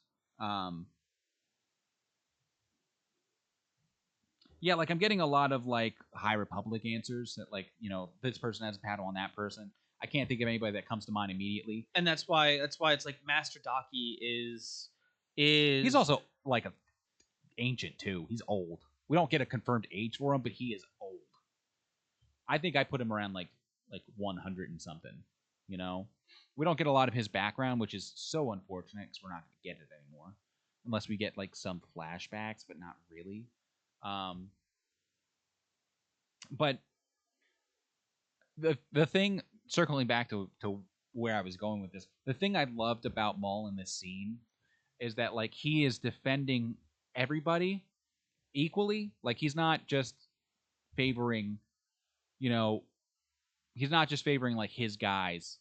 Yeah, like I'm getting a lot of like High Republic answers that like this person has a Padawan, that person. I can't think of anybody that comes to mind immediately. And that's why it's like Master Daki is he's also like a ancient too. He's old. We don't get a confirmed age for him, but he is old. I think I put him around like 100 and something. We don't get a lot of his background, which is so unfortunate because we're not going to get it anymore unless we get like some flashbacks, but not really. But the thing, circling back to where I was going with this, the thing I loved about Maul in this scene is that like he is defending everybody equally. Like he's not just favoring, he's not just favoring like his guys.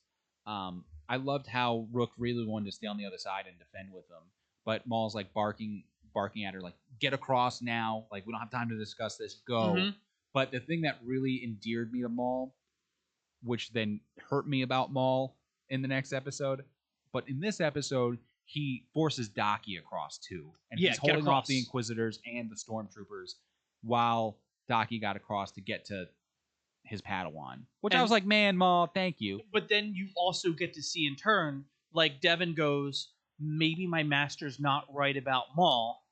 I loved how Rook really wanted to stay on the other side and defend with them, but Maul's like barking at her like, get across now, like we don't have time to discuss this, go. Mm-hmm. But the thing that really endeared me to Maul, which then hurt me about Maul in the next episode, but in this episode he forces Daki across too, and he's holding off the Inquisitors and the Stormtroopers while Daki got across to get to his Padawan, which I was like, man, Maul, thank you. But then you also get to see in turn, like Devin goes, maybe my master's not right about Maul.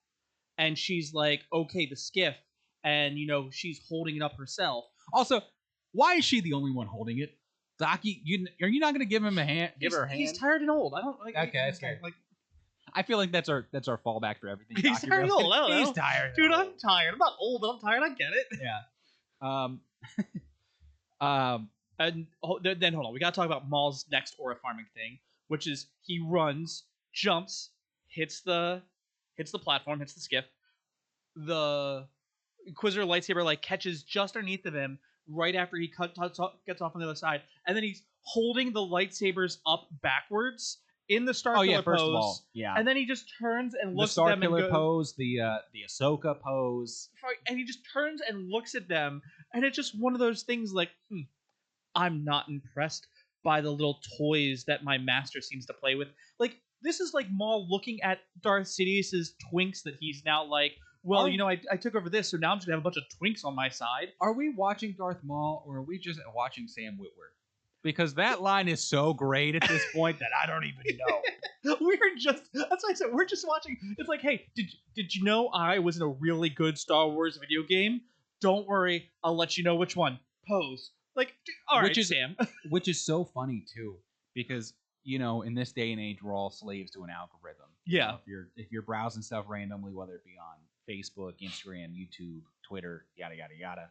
And she's like, okay, the skiff. And, she's holding it up herself. Also, why is she the only one holding it? Daki, are you not going to give him a hand? Give her a hand? He's tired and old. I don't like. Okay, that's fair. Like, I feel like that's our fallback for everything. He's tired and old. I don't know. He's tired. Dude, I'm tired. I'm not old, but I'm tired. I get it. Yeah. And then hold on. We got to talk about Maul's next aura farming thing, which is he runs, jumps, hits the platform, hits the skiff. The Inquisitor lightsaber like catches just underneath of him, right after he gets off on the other side, and then he's holding the lightsabers up backwards in the Star Oh Killer yeah, first pose. of all, yeah. And then he just turns and The looks Star at them Killer and goes, pose, the Ahsoka pose. and he just turns and looks at them, and it's just one of those things like, I'm not impressed by the little toys that my master seems to play with. Like, this is like Maul looking at Darth Sidious's twinks that he's now like, well, I took over this, so now I'm just gonna have a bunch of twinks on my side. Are we watching Darth Maul, or are we just watching Sam Witwer? Because that line is so great at this point that I don't even know. That's why I said we're just watching. It's like, hey, did you know I was in a really good Star Wars video game? Don't worry, I'll let you know which one. Pose. Like, all right, Sam. Which is so funny too, because in this day and age, we're all slaves to an algorithm. Yeah. If you're browsing stuff randomly, whether it be on Facebook, Instagram, YouTube, Twitter, yada yada yada.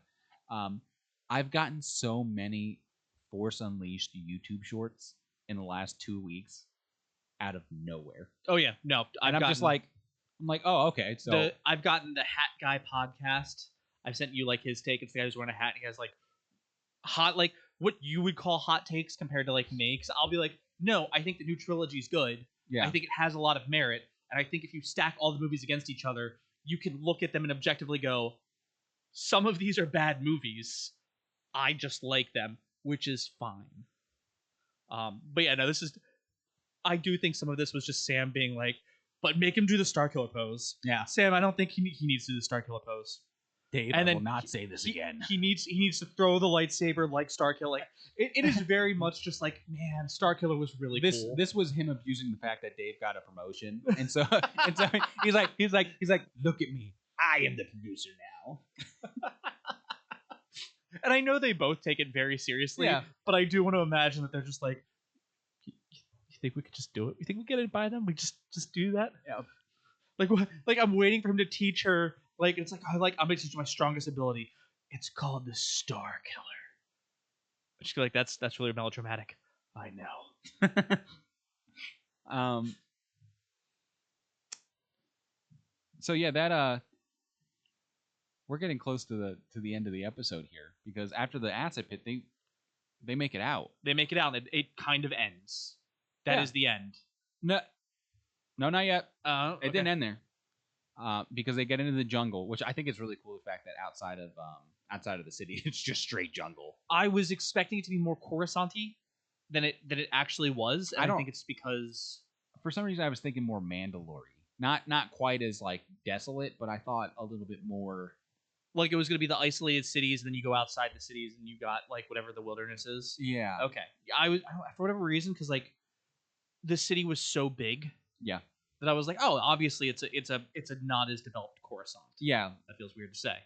I've gotten so many Force Unleashed YouTube shorts in the last 2 weeks out of nowhere. Oh yeah, no, I'm like, oh okay. So I've gotten the Hat Guy podcast. I've sent you like his take. It's the guy who's wearing a hat and he has like hot, like what you would call hot takes compared to like me. Because I'll be like, no, I think the new trilogy is good. Yeah. I think it has a lot of merit, and I think if you stack all the movies against each other, you can look at them and objectively go, some of these are bad movies. I just like them, which is fine. But yeah, no, I do think some of this was just Sam being like, but make him do the Star Killer pose. Yeah. Sam, I don't think he needs to do the Star Killer pose. Dave, and I then will not say this again. He needs to throw the lightsaber like Star Killer. Like, it is very much just like, man, Star Killer was really cool. This was him abusing the fact that Dave got a promotion, and so he's like, look at me, I am the producer now. And I know they both take it very seriously, but I do want to imagine that they're just like, you think we could just do it? You think we get it by them? We just do that? Yeah. Like I'm waiting for him to teach her. Like it's like I'm gonna teach you my strongest ability. It's called the Star Killer. But she's like, that's really melodramatic. I know. So yeah, that we're getting close to the end of the episode here, because after the acid pit, they make it out. They make it out. And it kind of ends. That is the end. No, not yet. Okay. It didn't end there. Because they get into the jungle, which I think is really cool. The fact that outside of the city, it's just straight jungle. I was expecting it to be more Coruscant-y than it actually was. And I think it's because for some reason I was thinking more Mandalorian. Not quite as like desolate, but I thought a little bit more like it was going to be the isolated cities, and then you go outside the cities and you got like whatever the wilderness is. Yeah. Okay. I for whatever reason, because like the city was so big. Yeah. That I was like, oh, obviously it's a not as developed Coruscant. Yeah. That feels weird to say.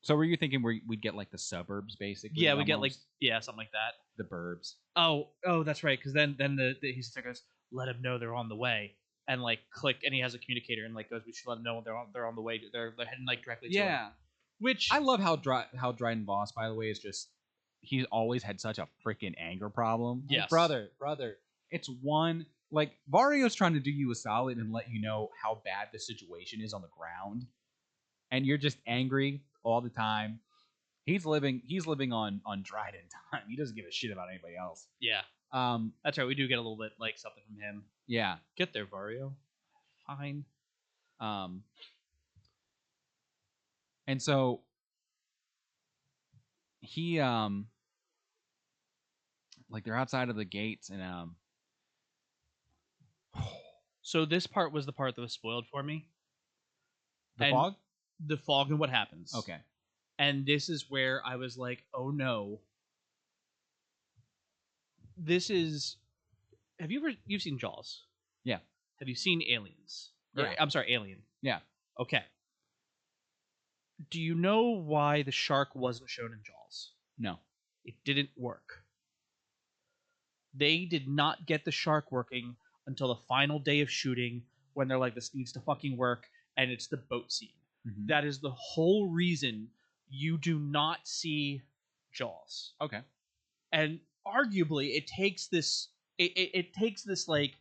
So were you thinking we'd get like the suburbs basically? Yeah, we get like something like that. The burbs. Oh, that's right. Because then he goes, let him know they're on the way, and like click, and he has a communicator and like goes, we should let them know they're on the way. They're heading like directly to him. Which I love how Dryden Voss, by the way, is just he's always had such a freaking anger problem. Yes, brother, it's one. Like, Vario's trying to do you a solid and let you know how bad the situation is on the ground, and you're just angry all the time. He's living on Dryden time. He doesn't give a shit about anybody else. Yeah. That's right. We do get a little bit like something from him. Yeah. Get there, Vario. Fine. And so he like they're outside of the gates and So this part was the part that was spoiled for me. The fog? The fog and what happens. Okay. And this is where I was like, oh no. You've seen Jaws? Yeah. Have you seen Aliens? Yeah. I'm sorry, Alien. Yeah. Okay. Do you know why the shark wasn't shown in Jaws? No. It didn't work. They did not get the shark working until the final day of shooting, when they're like, this needs to fucking work, and it's the boat scene. Mm-hmm. That is the whole reason you do not see Jaws. Okay. And arguably, it takes this like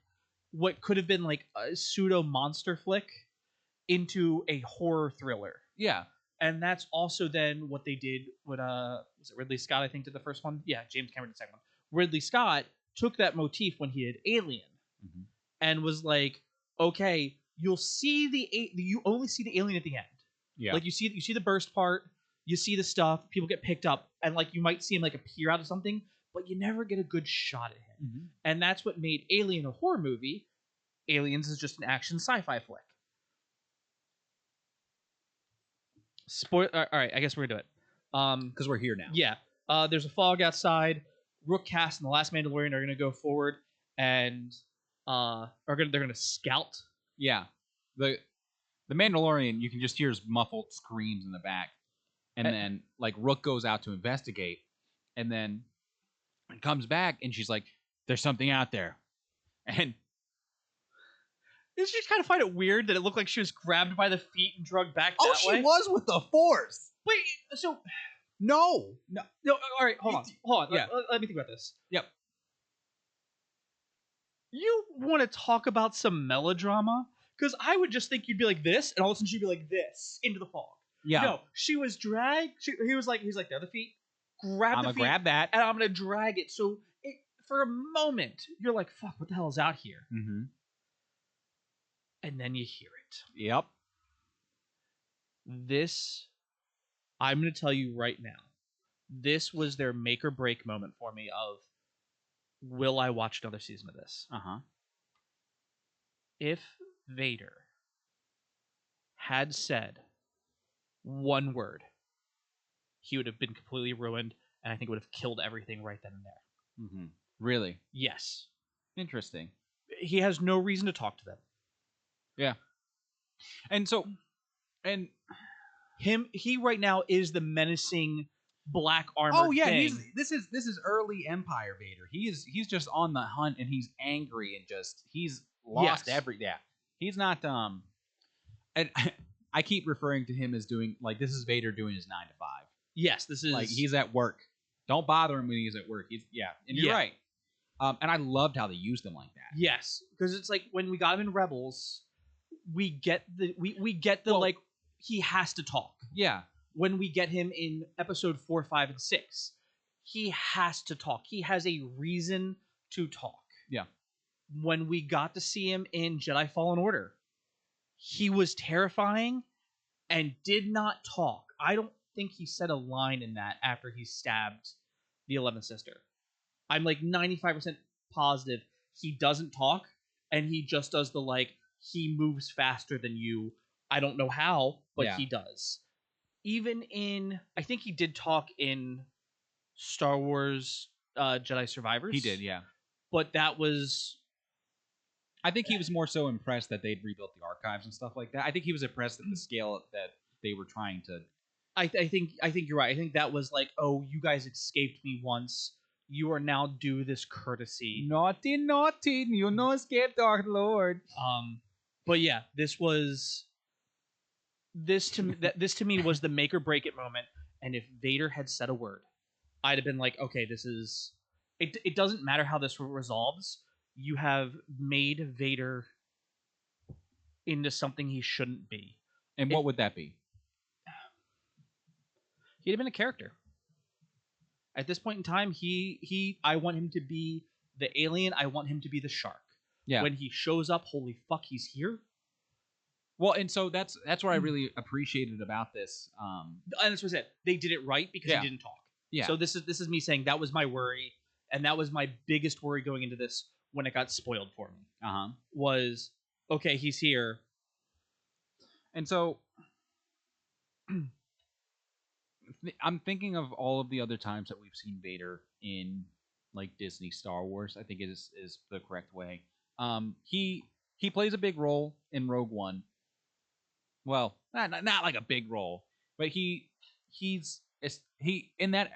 what could have been like a pseudo monster flick into a horror thriller. Yeah. And that's also then what they did with was it Ridley Scott, I think, did the first one? Yeah, James Cameron did the second one. Ridley Scott took that motif when he did Alien and was like, okay, you only see the alien at the end. Yeah. Like you see the burst part, you see the stuff, people get picked up, and like you might see him like appear out of something, but you never get a good shot at him. And that's what made Alien a horror movie. Aliens is just an action sci-fi flick. All right, I guess we're gonna do it. Because we're here now. Yeah. There's a fog outside. Rook Cast and the Last Mandalorian are gonna go forward and they're gonna scout. Yeah. The Mandalorian, you can just hear his muffled screams in the back, and then like Rook goes out to investigate, and then comes back, and she's like, "There's something out there," and Did you just kind of find it weird that it looked like she was grabbed by the feet and drugged back that way? she was with the Force. Wait, so No. all right, hold on. Yeah. Let me think about this. Yep. You want to talk about some melodrama? Because I would just think you'd be like this, and all of a sudden she'd be like this into the fog. Yeah. No, she was dragged. He was like, the other feet, grab I'm the gonna feet, grab that. and I'm gonna drag it. So for a moment, you're like, fuck, what the hell is out here? And then you hear it. Yep. This, I'm going to tell you right now, this was their make or break moment for me of, will I watch another season of this? If Vader had said one word, he would have been completely ruined, and I think would have killed everything right then and there. Really? Yes. Interesting. He has no reason to talk to them. Yeah. And so, and he right now is the menacing black armored thing. this is early Empire Vader. He's just on the hunt, and he's angry, and just he's lost he's not and I keep referring to him as doing like this is Vader doing his 9 to 5. Yes, this is like he's at work. Don't bother him when he's at work. And you're right. And I loved how they used him like that. Yes, because it's like when we got him in Rebels, we get the like he has to talk. Yeah. When we get him in episode 4, 5, and 6, he has to talk. He has a reason to talk. Yeah. When we got to see him in Jedi Fallen Order, he was terrifying and did not talk. I don't think he said a line in that after he stabbed the 11th sister. I'm like 95% positive he doesn't talk, and he just does the like, he moves faster than you. I don't know how, but he does. Even in, I think he did talk in Star Wars Jedi Survivors. He did, yeah. But that was... I think he was more so impressed that they'd rebuilt the archives and stuff like that. I think he was impressed at the scale that they were trying to... I think you're right. I think that was like, oh, you guys escaped me once. You are now due this courtesy. Naughty, you no escape, Darth Lord. But yeah, this to me was the make or break it moment. And if Vader had said a word, I'd have been like, okay, this is... It doesn't matter how this resolves. You have made Vader into something he shouldn't be. And what would that be? He'd have been a character. At this point in time, I want him to be the alien. I want him to be the shark. Yeah. When he shows up, holy fuck, he's here. Well, and so that's what I really appreciated about this. And that's what I said. They did it right because he didn't talk. Yeah. So this is me saying that was my worry, and that was my biggest worry going into this when it got spoiled for me. Was, okay, he's here. And so I'm thinking of all of the other times that we've seen Vader in like Disney Star Wars. I think it is the correct way. He plays a big role in Rogue One. Well, not like a big role, but he in that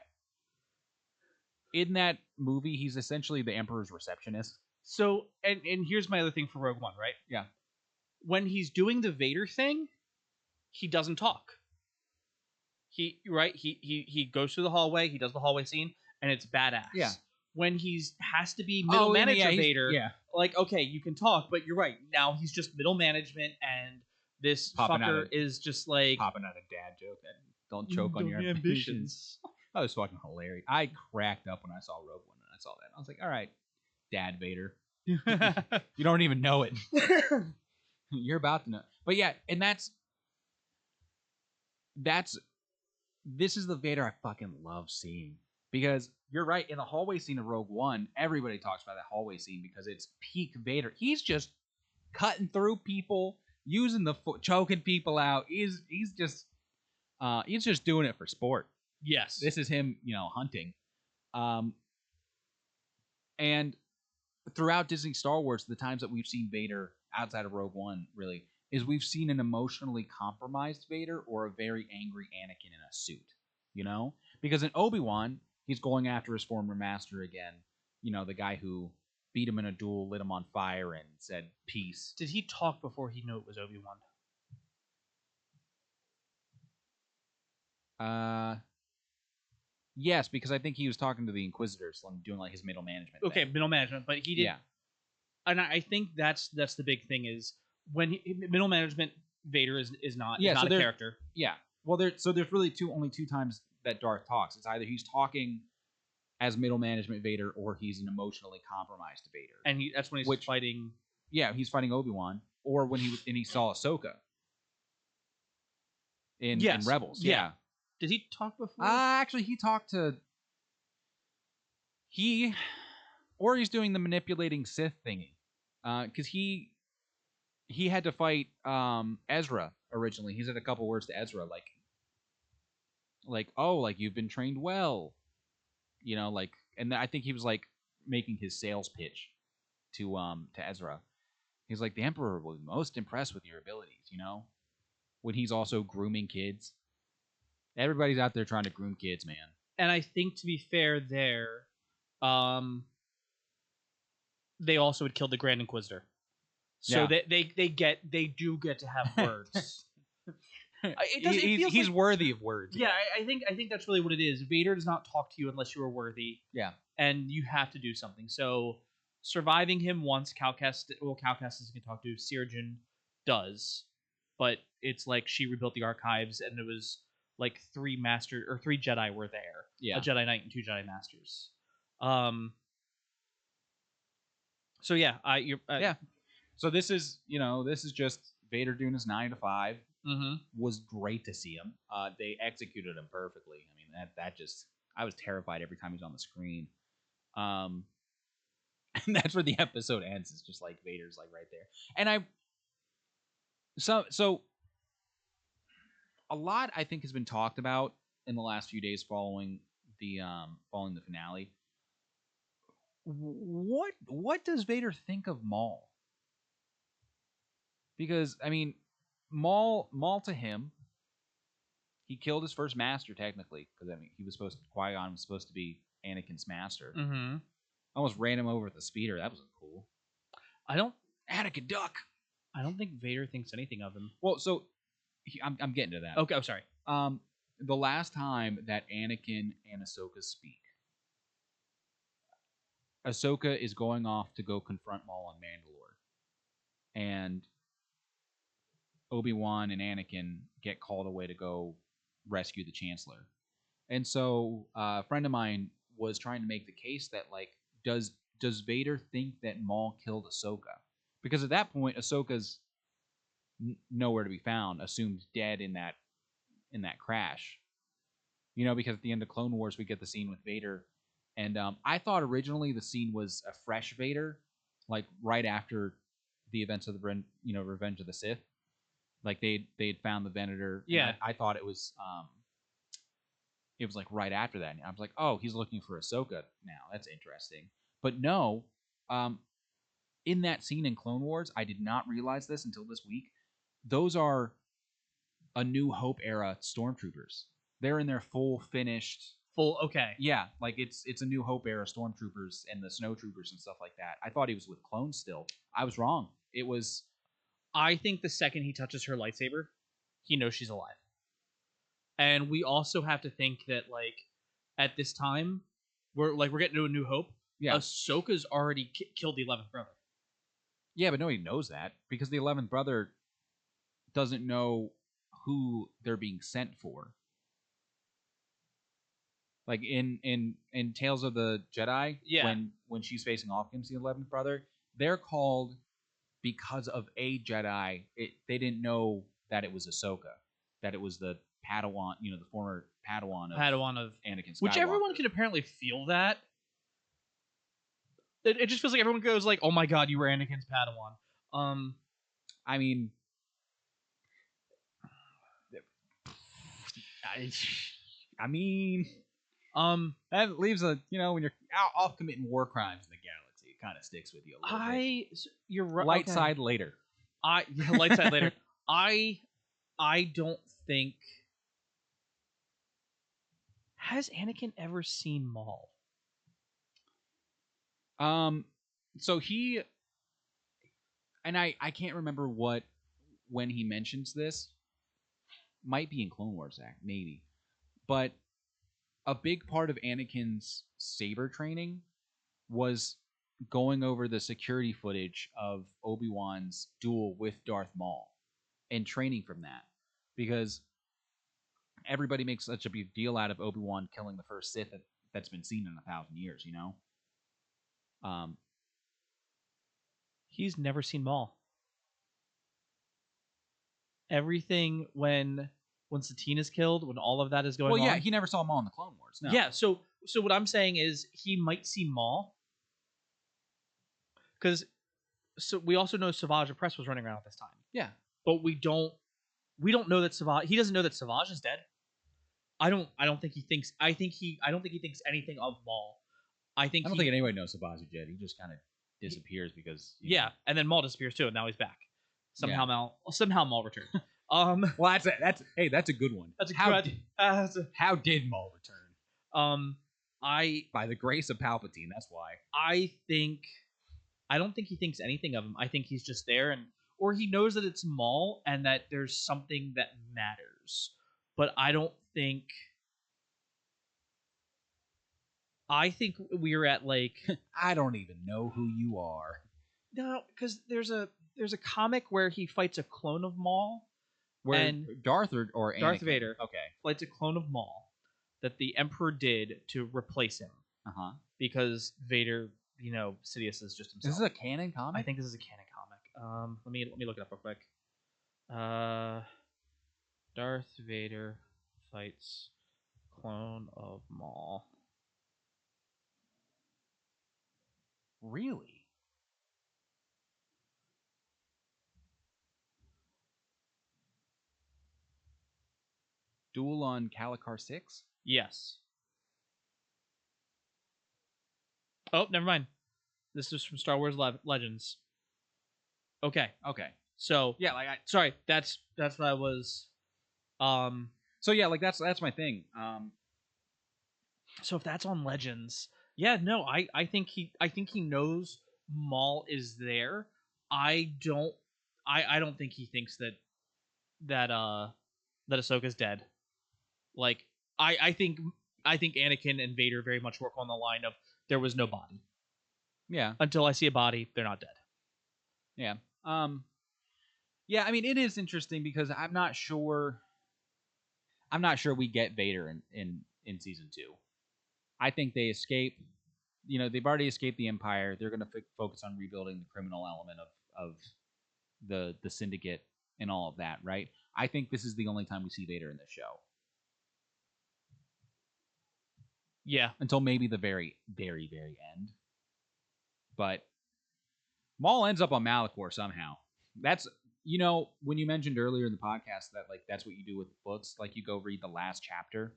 movie he's essentially the Emperor's receptionist. So and here's my other thing for Rogue One, right? Yeah. When he's doing the Vader thing, he doesn't talk. He goes through the hallway, he does the hallway scene, and it's badass. Yeah. When he's has to be middle manager Vader, yeah. like, okay, you can talk, but you're right. Now he's just middle management, and this Popping out fucker of- is just like Popping out a dad joke that don't choke on your ambitions. That was fucking hilarious. I cracked up when I saw Rogue One and I saw that. I was like, all right, Dad Vader. You don't even know it. You're about to know. But yeah, and that's this is the Vader I fucking love seeing. Because you're right, in the hallway scene of Rogue One, everybody talks about that hallway scene because it's peak Vader. He's just cutting through people, using the foot, choking people out. He's just doing it for sport. Yes. This is him, hunting. And throughout Disney Star Wars, the times that we've seen Vader outside of Rogue One, really, is we've seen an emotionally compromised Vader or a very angry Anakin in a suit, Because in Obi-Wan, he's going after his former master again, the guy who beat him in a duel, lit him on fire, and said, peace. Did he talk before he knew it was Obi-Wan? Yes, because I think he was talking to the Inquisitors, doing like his middle management. Okay, thing. middle management, but he did. Yeah. And I think that's the big thing is when middle management Vader is not Yeah, is so not a character. Yeah. Well, there's really only two times that Darth talks. It's either he's talking as middle management Vader or he's an emotionally compromised Vader. And that's when he's fighting. Yeah, he's fighting Obi-Wan, or when he saw Ahsoka in Rebels. Yeah. Did he talk before? Actually, he talked to or he's doing the manipulating Sith thingy, because he had to fight Ezra originally. He said a couple words to Ezra, like oh, like you've been trained well, and I think he was like making his sales pitch to Ezra. He's like, the Emperor will be most impressed with your abilities, when he's also grooming kids. Everybody's out there trying to groom kids, man. And I think, to be fair, they also had killed the Grand Inquisitor, so they do get to have words. He's worthy of words. Yeah, I think that's really what it is. Vader does not talk to you unless you are worthy. Yeah, and you have to do something. So surviving him once, Cal Kestis can talk to. Sirjin does, but it's like she rebuilt the archives, and it was like 3 Jedi were there. Yeah, a Jedi Knight and 2 Jedi Masters. So yeah, yeah. So this is just Vader doing his 9 to 5. Mm-hmm. Was great to see him. They executed him perfectly. I mean, that just, I was terrified every time he was on the screen. And that's where the episode ends. It's just like Vader's like right there. And so a lot I think has been talked about in the last few days following the finale. What does Vader think of Maul? Because I mean, Maul to him, he killed his first master technically, because I mean Qui-Gon was supposed to be Anakin's master. Mm-hmm. Almost ran him over with a speeder. That wasn't cool. Anakin duck. I don't think Vader thinks anything of him. Well, so I'm getting to that. Okay, I'm sorry. The last time that Anakin and Ahsoka speak, Ahsoka is going off to go confront Maul on Mandalore, and Obi-Wan and Anakin get called away to go rescue the Chancellor. And so a friend of mine was trying to make the case that, like, does Vader think that Maul killed Ahsoka? Because at that point, Ahsoka's nowhere to be found, assumed dead in that crash. Because at the end of Clone Wars, we get the scene with Vader, and I thought originally the scene was a fresh Vader, like right after the events of the Revenge of the Sith. Like they'd found the Venator. Yeah, I thought it was like right after that. And I was like, oh, he's looking for Ahsoka now. That's interesting. But no, in that scene in Clone Wars, I did not realize this until this week. Those are A New Hope era stormtroopers. They're in their okay. Yeah, like it's A New Hope era stormtroopers and the snowtroopers and stuff like that. I thought he was with clones still. I was wrong. It was. I think the second he touches her lightsaber, he knows she's alive. And we also have to think that, like, at this time, we're getting to A New Hope. Yeah, Ahsoka's already killed the 11th brother. Yeah, but nobody knows that because the 11th brother doesn't know who they're being sent for. Like in Tales of the Jedi, Yeah. when she's facing off against the 11th brother, they're called because of a Jedi. They didn't know that it was Ahsoka, that it was the Padawan, the former Padawan of Anakin Skywalker. which everyone can apparently feel that. It just feels like everyone goes like, "Oh my god, you were Anakin's Padawan." I mean, I mean, that leaves when you're out off committing war crimes in the galaxy, it kind of sticks with you a little bit. You're right. Light okay. side later. Light side later. I don't think has Anakin ever seen Maul. So he and I can't remember when he mentions this. Might be in Clone Wars Act, maybe. But a big part of Anakin's saber training was going over the security footage of Obi-Wan's duel with Darth Maul and training from that. Because everybody makes such a big deal out of Obi-Wan killing the first Sith that's been seen in 1,000 years, He's never seen Maul. Everything when Satina's killed, when all of that is going on. Well, yeah, he never saw Maul in the Clone Wars. No. Yeah, so what I'm saying is he might see Maul. Because we also know Savage Opress was running around at this time. Yeah. But we don't know that Savage, he doesn't know that Savage is dead. I don't think he thinks I don't think he thinks anything of Maul. I don't think anybody knows Savage is dead. He just kind of disappears because and then Maul disappears too, and now he's back. Somehow Maul returned. Well, that's a good one. How did Maul return? By the grace of Palpatine. That's why. I don't think he thinks anything of him. I think he's just there, or he knows that it's Maul and that there's something that matters. But I don't think. I think we're at like I don't even know who you are. No, because there's a comic where he fights a clone of Maul. And Darth or Anakin? Darth Vader. Okay. Fights a clone of Maul that the Emperor did to replace him. Because Vader, Sidious is just himself. Is this a canon comic? I think this is a canon comic. Let me look it up real quick. Darth Vader fights clone of Maul. Really? Duel on Calicar 6? Yes. Oh, never mind. This is from Star Wars Legends. Okay. So yeah, sorry, that's what I was. So yeah, that's my thing. So if that's on Legends, yeah, no, I think he knows Maul is there. I don't think he thinks that Ahsoka's dead. Like I think Anakin and Vader very much work on the line of there was no body. Yeah. Until I see a body, they're not dead. Yeah. Yeah, I mean it is interesting because I'm not sure we get Vader in season 2. I think they escape. They've already escaped the Empire. They're going to focus on rebuilding the criminal element of the Syndicate and all of that, right? I think this is the only time we see Vader in this show. Yeah. Until maybe the very, very, very end. But Maul ends up on Malachor somehow. That's, when you mentioned earlier in the podcast that, that's what you do with books. You go read the last chapter,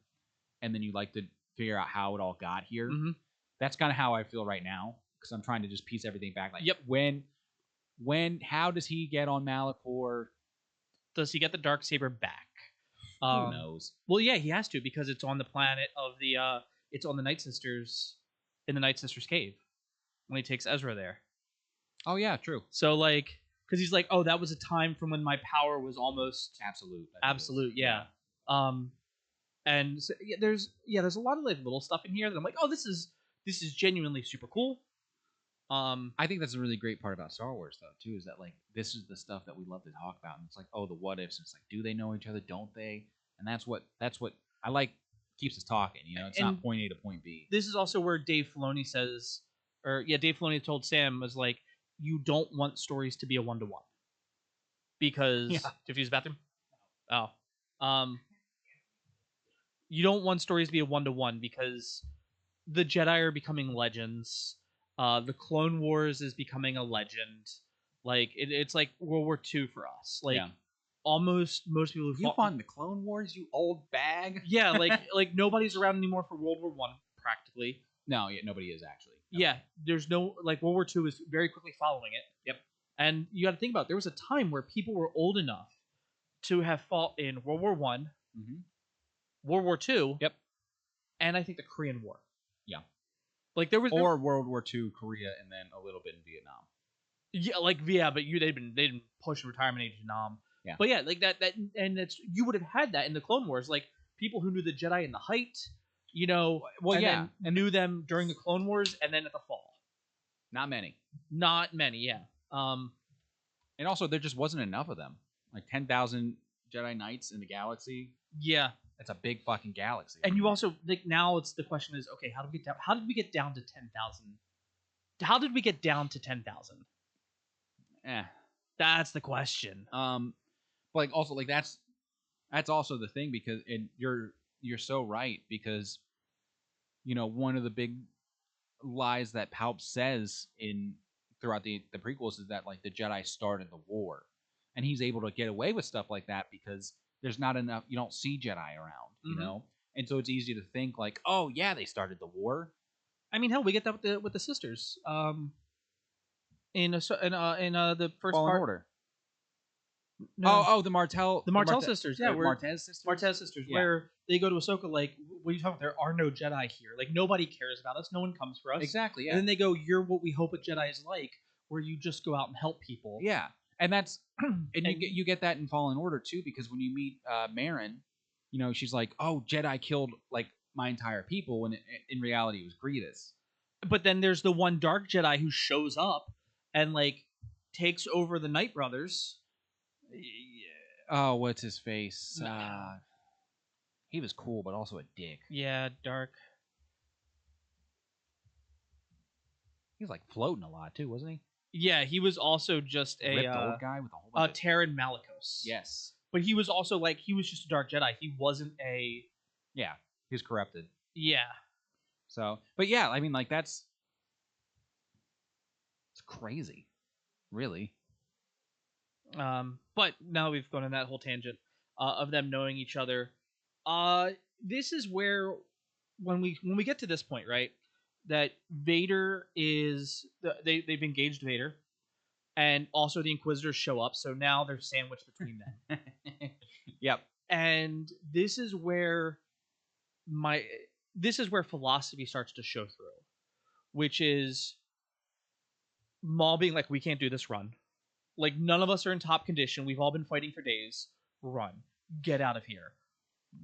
and then you like to figure out how it all got here. Mm-hmm. That's kind of how I feel right now, because I'm trying to just piece everything back. Yep. How does he get on Malachor? Does he get the Darksaber back? Who knows? Well, yeah, he has to, because it's on the planet of the it's on the Night Sisters, in the Night Sisters cave when he takes Ezra there. Oh yeah, true. So because he's like, oh, that was a time from when my power was almost absolute. Yeah. And so, there's a lot of little stuff in here that I'm like, oh, this is genuinely super cool. I think that's a really great part about Star Wars, though, too, is that like this is the stuff that we love to talk about, and it's like, oh, the what ifs. And it's like, do they know each other? Don't they? And that's what I like keeps us talking. You know, it's And not point A to point B. this is also where Dave Filoni says, or yeah, Dave Filoni told Sam was like, you don't want stories to be a 1-to-1 because Yeah. did you use the bathroom? Oh, you don't want stories to be a 1-to-1 because the Jedi are becoming legends. The Clone Wars is becoming a legend. Like it's like World War II for us. Like Yeah. almost most people who You fought in the Clone Wars, you old bag. yeah, like nobody's around anymore for World War One practically. No, yeah, nobody is actually. Yeah, there's no like World War II is very quickly following it. Yep. And you got to think about it, there was a time where people were old enough to have fought in World War One, Mm-hmm. World War Two, Yep. and I think the Korean War. Yeah. Like there was Or World War II, Korea, and then a little bit in Vietnam. yeah, like yeah, but they'd been pushing retirement age to Nam. Yeah. But yeah, like that and it's you would have had that in the Clone Wars, like people who knew the Jedi in the height, you know, Well, and yeah, then knew them during the Clone Wars and then at the fall. not many. Not many, yeah. And also, there just wasn't enough of them. Like 10,000 Jedi Knights in the galaxy. Yeah. That's a big fucking galaxy. And you also like now it's the question is okay, how did we get down to 10,000? How did we get down to 10,000? That's the question. But like also like that's also the thing because you're so right because you know one of the big lies that Palp says in throughout the prequels is that like the Jedi started the war, and he's able to get away with stuff like that because there's not enough. You don't see Jedi around, you know, and so it's easy to think like, oh yeah, they started the war. I mean, hell, we get that with the sisters. In the first Fallen part. Order. No, Oh, the Martell sisters. Yeah, Martez sisters. Martez sisters, Yeah. where they go to Ahsoka like, what are you talking about? There are no Jedi here. Like nobody cares about us. No one comes for us. Exactly. Yeah. And then they go, "You're what we hope a Jedi is like, where you just go out and help people." Yeah, and that's and you get that in Fallen Order too because when you meet Marin, you know she's like, "Oh, Jedi killed like my entire people," when in reality it was Grievous. But then there's the one Dark Jedi who shows up and like takes over the Night Brothers. Oh, what's his face? He was cool, but also a dick. Yeah, Dark. He was like floating a lot too, wasn't he? Yeah, he was also just a ripped old guy with a whole bunch of... Terran Malicos. Yes, but he was also like he was just a Dark Jedi. He wasn't a he was corrupted. Yeah. So, but yeah, I mean, like it's crazy, really. But now we've gone on that whole tangent of them knowing each other. This is where when we get to this point, right, that Vader is they've engaged Vader, and also the Inquisitors show up, so now they're sandwiched between them. Yep. And this is where philosophy starts to show through, which is Maul being like, we can't do this, run. Like, none of us are in top condition. We've all been fighting for days. Run. Get out of here.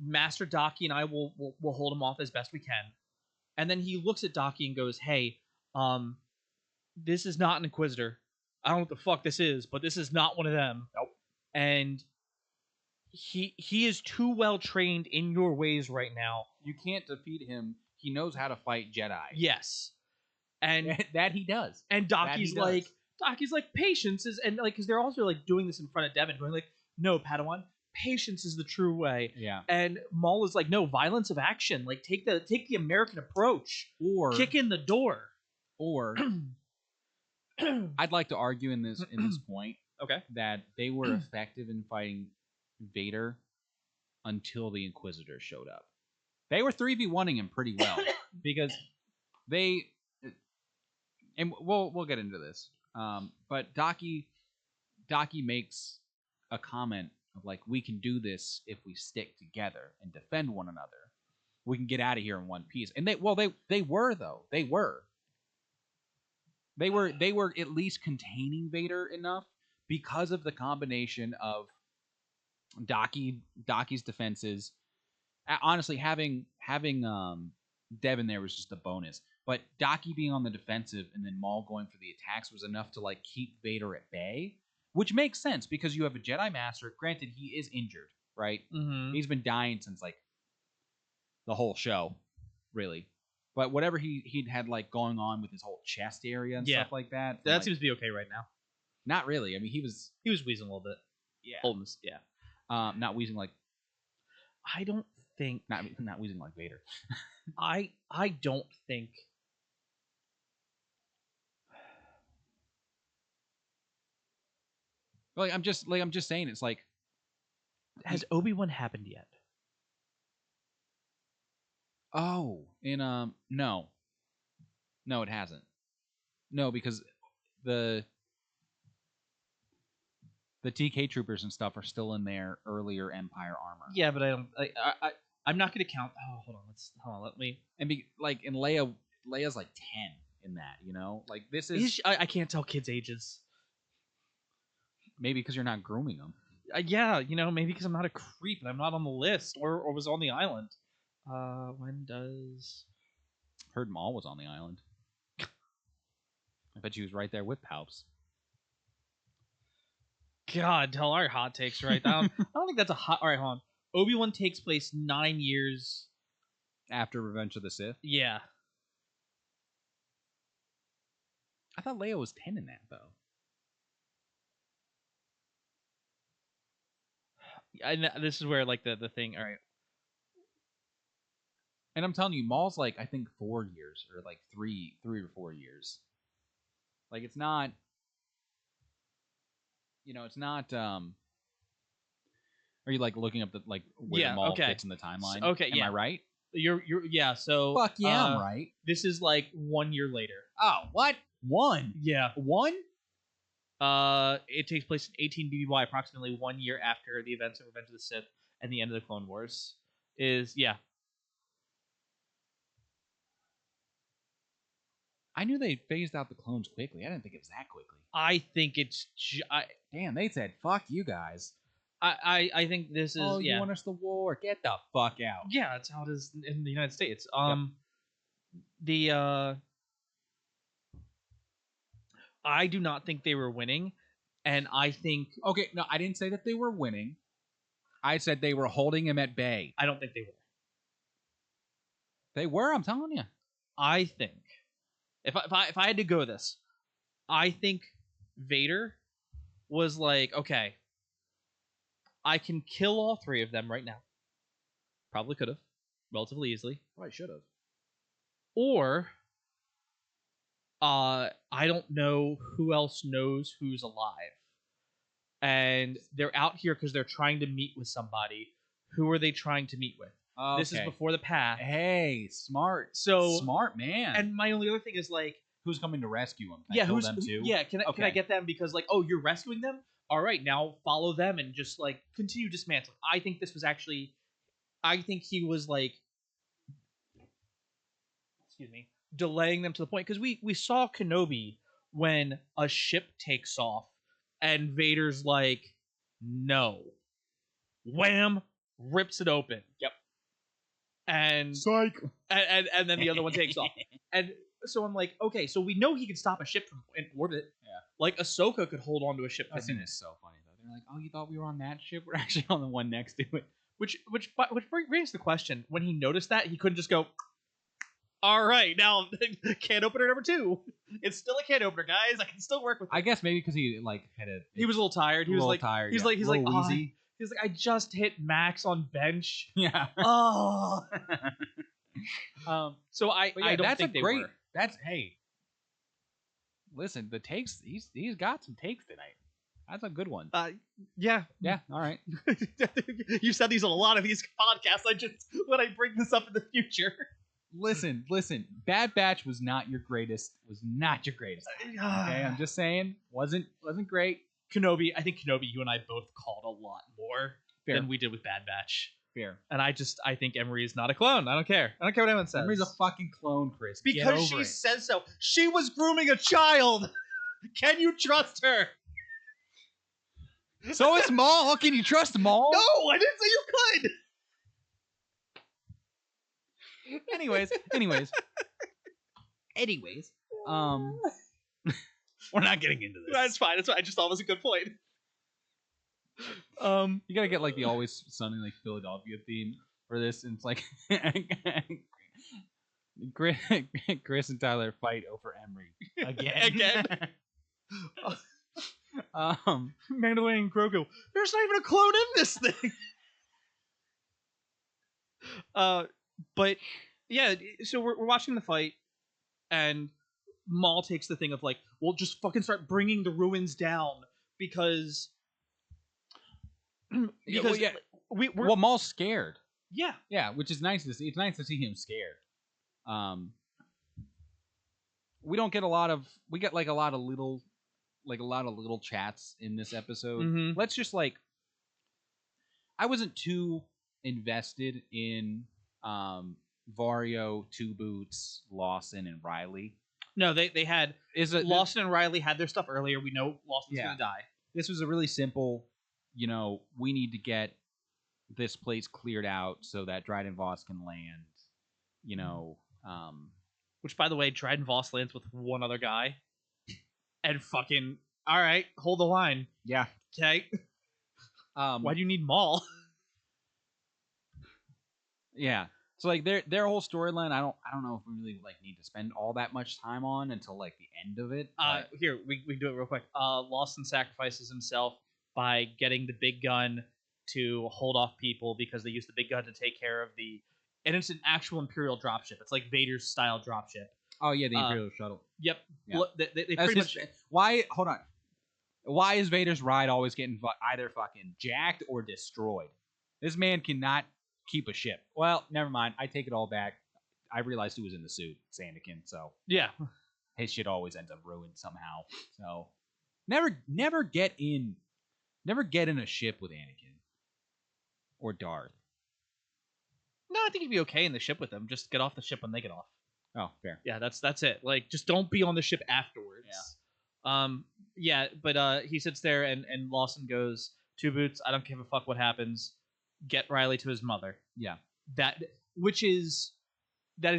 Master Daki and I will hold him off as best we can. And then he looks at Daki and goes, hey, this is not an Inquisitor. I don't know what the fuck this is, but this is not one of them. Nope. And he is too well trained in your ways right now. You can't defeat him. He knows how to fight Jedi. Yes. And that he does. And Daki's like patience is, and like because they're also like doing this in front of Devin, going like, no, Padawan, patience is the true way. Yeah. And Maul is like, no, violence of action. Like take the American approach. Or kick in the door. Or I'd like to argue in this point, okay, that they were effective in fighting Vader until the Inquisitors showed up. They were 3v1ing him pretty well because they, and we'll get into this. But Daki makes a comment of like, we can do this if we stick together and defend one another. We can get out of here in one piece. And they were though. They were at least containing Vader enough because of the combination of Daki's defenses. Honestly, having Devin there was just a bonus. But Daki being on the defensive and then Maul going for the attacks was enough to like keep Vader at bay, which makes sense because you have a Jedi Master. Granted, he is injured, right? Mm-hmm. He's been dying since like the whole show, really. But whatever he'd had like going on with his whole chest area and stuff like that. That seems to be okay right now. Not really. I mean, he was wheezing a little bit. Yeah. Holding, yeah. Not wheezing like. I don't think. Not wheezing like Vader. I don't think. Like I'm just saying, it's like. Has Obi-Wan happened yet? Oh, no, it hasn't. No, because the TK troopers and stuff are still in their earlier Empire armor. Yeah, but I don't. I'm not going to count. Oh, hold on. Let me. And and Leia's like 10 in that. You know, like this is. I can't tell kids' ages. Maybe because you're not grooming them. Yeah, maybe because I'm not a creep and I'm not on the list or was on the island. When does... Heard Maul was on the island. I bet she was right there with Palps. God, tell our hot takes right now. I don't think that's a hot... All right, hold on. Obi-Wan takes place 9 years... After Revenge of the Sith? Yeah. I thought Leia was 10 in that, though. And this is where, like, the thing... All right. And I'm telling you, Maul's like, I think 4 years, or like 3 or 4 years. Like, it's not, it's not, are you like looking up the, like, where the Maul fits in the timeline? So, okay, Am I right? You're, yeah, so. Fuck yeah, I'm right. This is like 1 year later. Oh, what? 1? Yeah. 1? It takes place in 18 BBY, approximately 1 year after the events of Revenge of the Sith and the end of the Clone Wars. Yeah. I knew they phased out the clones quickly. I didn't think it was that quickly. I think it's... Damn, they said, fuck you guys. I think this is... Oh, you want us to war? Get the fuck out. Yeah, that's how it is in the United States. Yep. I do not think they were winning, and I think... Okay, no, I didn't say that they were winning. I said they were holding him at bay. I don't think they were. They were, I'm telling you. I think... If I had to go this, I think Vader was like, okay, I can kill all 3 of them right now. Probably could have, relatively easily. Probably should have. Or, I don't know who else knows who's alive. And they're out here because they're trying to meet with somebody. Who are they trying to meet with? Okay. This is before the path. Hey, smart. So smart man. And my only other thing is like, who's coming to rescue him? Can I kill them too? Yeah, can I get them? Because like, oh, you're rescuing them? All right, now follow them and just like continue dismantling. I think this was actually, I think he was like, delaying them to the point because we saw Kenobi when a ship takes off and Vader's like, no, wham, rips it open. Yep. And psych. And then the other one takes off. And so I'm like, okay, so we know he can stop a ship from in orbit. Yeah. Like Ahsoka could hold on to a ship. That scene is so funny though. They're like, oh, you thought we were on that ship? We're actually on the one next to it. Which brings the question: when he noticed that, he couldn't just go, all right, now can opener number 2. It's still a can opener, guys. I can still work with it. I guess maybe because he like he was a little tired. He was like tired. He's like wheezy. He's like, I just hit max on bench. Yeah. Oh. So I don't think they were. That's hey. Listen, the takes he's got some takes tonight. That's a good one. Yeah. Yeah. All right. You said these on a lot of these podcasts. When I bring this up in the future. Listen. Bad Batch was not your greatest. Okay, I'm just saying, wasn't great. Kenobi, I think Kenobi, you and I both called a lot more than we did with Bad Batch. Fair. And I think Emery is not a clone. I don't care what anyone says. Emery's a fucking clone, Chris. Because she says so. She was grooming a child. Can you trust her? So is Maul. Can you trust Maul? No, I didn't say you could. Anyways. Anyways, we're not getting into this. That's fine. That's fine. I just thought it was a good point. You gotta get like the Always Sunny like Philadelphia theme for this, and it's like Chris and Tyler fight over Emery again. Mandalorian and Grogu. There's not even a clone in this thing. But yeah, so we're watching the fight, and Maul takes the thing of like, we'll just fucking start bringing the ruins down because we're Maul's scared. Yeah, which is nice to see. It's nice to see him scared. We don't get a lot of. We get like a lot of little chats in this episode. Mhm. Let's just like. I wasn't too invested in Vario, Two Boots, Lawson, and Riley. No, they had Lawson and Riley had their stuff earlier. We know Lawson's gonna die. This was a really simple, we need to get this place cleared out so that Dryden Voss can land. Which, by the way, Dryden Voss lands with one other guy, and fucking all right, hold the line. Yeah. Okay. Why do you need Maul? Yeah. So like their whole storyline, I don't know if we really like need to spend all that much time on until like the end of it. Here we do it real quick. Lawson sacrifices himself by getting the big gun to hold off people because they use the big gun to take care of and it's an actual Imperial dropship. It's like Vader's style dropship. Oh yeah, the Imperial shuttle. Yep. Yeah. They pretty much. Hold on. Why is Vader's ride always getting either fucking jacked or destroyed? This man cannot keep a ship. Well, never mind. I take it all back. I realized who was in the suit. It's Anakin. So yeah, his shit always ends up ruined somehow. So never get in a ship with Anakin or Darth. No, I think you'd be okay in the ship with them. Just get off the ship when they get off. Oh, fair. Yeah, that's it. Like, just don't be on the ship afterwards. Yeah. But he sits there and Lawson goes, Two Boots, I don't give a fuck what happens. Get Riley to his mother. Yeah. That is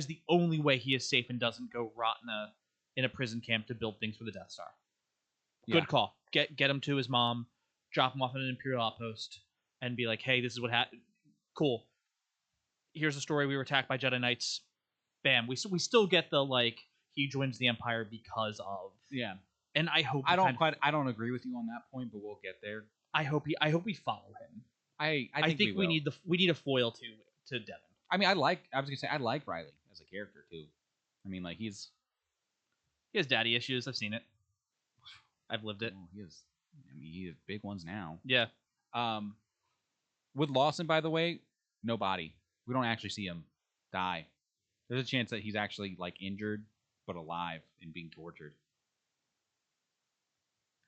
the only way he is safe and doesn't go rot in a prison camp to build things for the Death Star. Good call. Get him to his mom, drop him off at an Imperial outpost, and be like, hey, this is what happened. Cool. Here's the story. We were attacked by Jedi Knights. Bam. We still get the like he joins the Empire because of. Yeah. And I hope I don't agree with you on that point, but we'll get there. I hope we follow him. I think we need a foil to Devin. I mean, I was gonna say I like Riley as a character too. I mean, like he has daddy issues. I've seen it. I've lived it. He has big ones now. Yeah. With Lawson, by the way, no body. We don't actually see him die. There's a chance that he's actually like injured but alive and being tortured.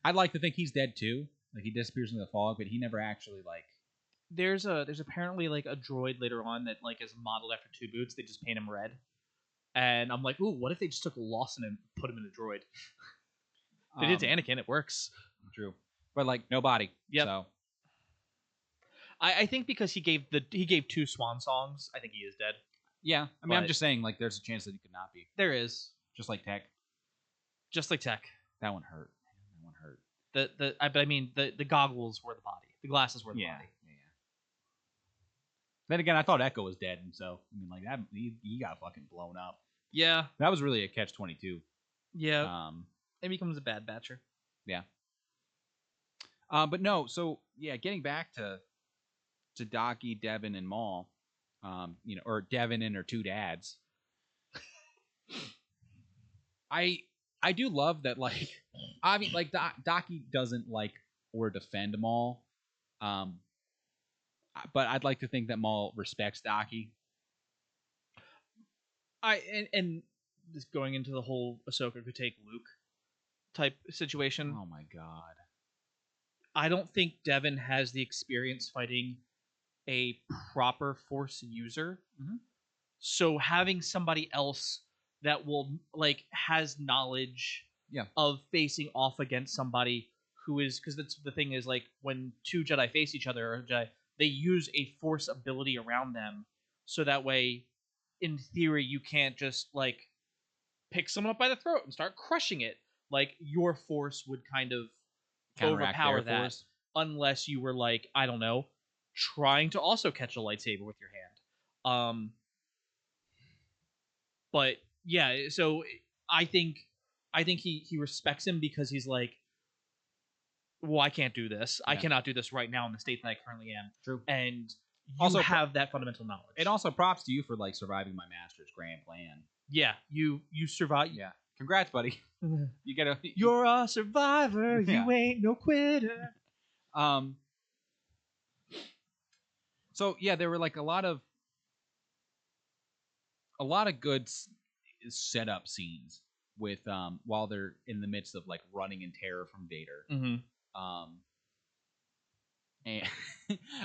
I'd like to think he's dead too. Like he disappears in the fog, but he never actually like. There's apparently like a droid later on that like is modeled after Two Boots. They just paint him red, and I'm like, ooh, what if they just took Lawson and put him in a droid? They did to Anakin. It works. True, but like no body. Yeah. So. I think because he gave two swan songs, I think he is dead. Yeah, I mean, I'm just saying, like, there's a chance that he could not be. There is, just like Tech. That one hurt. But I mean, the goggles were the body. The glasses were the body. Yeah. Then again, I thought Echo was dead, and so I mean, like that he got fucking blown up. Yeah, that was really a catch-22. Yeah. It becomes a bad batcher. Yeah. But no, so yeah, getting back to Docky, Devin, and Maul, or Devin and her two dads. I do love that, like, I mean, like Docky doesn't like or defend Maul, but I'd like to think that Maul respects Docky. And just going into the whole Ahsoka could take Luke type situation. Oh my god. I don't think Devin has the experience fighting a proper Force user. Mm-hmm. So having somebody else that will like has knowledge of facing off against somebody who is, because that's the thing is, like when two Jedi face each other, or Jedi, they use a Force ability around them, so that way, in theory, you can't just like pick someone up by the throat and start crushing it, like your force would kind of Counteract overpower their that, force. unless you were like, I don't know, trying to also catch a lightsaber with your hand. But yeah, so I think he respects him because he's like, well, I can't do this. I Yeah. cannot do this right now in the state that I currently am. True. And you Also, have that fundamental knowledge. And also props to you for like surviving my master's grand plan. Yeah, you survive. Yeah. Congrats, buddy. You get a You're a survivor. Yeah. You ain't no quitter. So yeah, there were like a lot of good setup scenes with while they're in the midst of like running in terror from Vader. Mm-hmm. And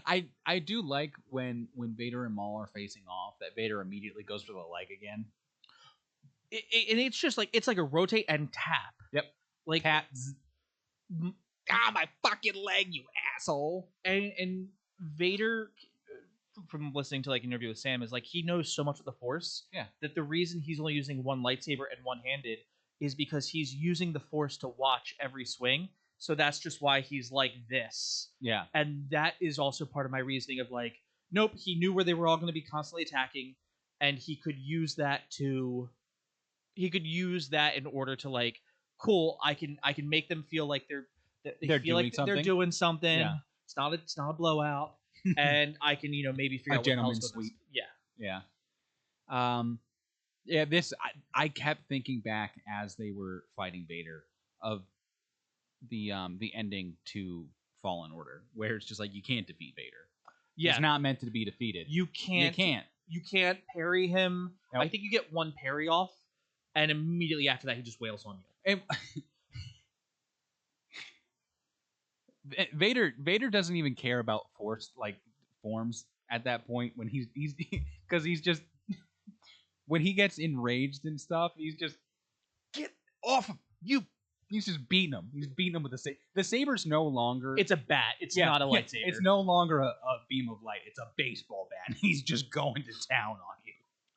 I do like when Vader and Maul are facing off that Vader immediately goes for the leg again. And it's just like, it's like a rotate and tap. Yep. Like Cat. My fucking leg, you asshole. And Vader, from listening to like an interview with Sam, is like, he knows so much of the Force. Yeah. That the reason he's only using one lightsaber and one-handed is because he's using the Force to watch every swing. So that's just why he's like this. Yeah. And that is also part of my reasoning of like, nope, he knew where they were all going to be constantly attacking, and he could use that in order to like, cool, I can make them feel like they feel like they're doing something. Yeah. It's not a blowout. And I can, maybe figure out what gentleman's sweep. Yeah. Yeah. This I kept thinking back as they were fighting Vader of the ending to Fallen Order, where it's just like you can't defeat Vader. Yeah. It's not meant to be defeated. You can't parry him. Nope. I think you get one parry off, and immediately after that he just wails on you. And Vader doesn't even care about force like forms at that point when he's because he's just when he gets enraged and stuff, he's just get off of you. He's just beating him. He's beating him with the saber. The saber's no longer. It's a bat. It's not a lightsaber. It's no longer a beam of light. It's a baseball bat. He's just going to town on you.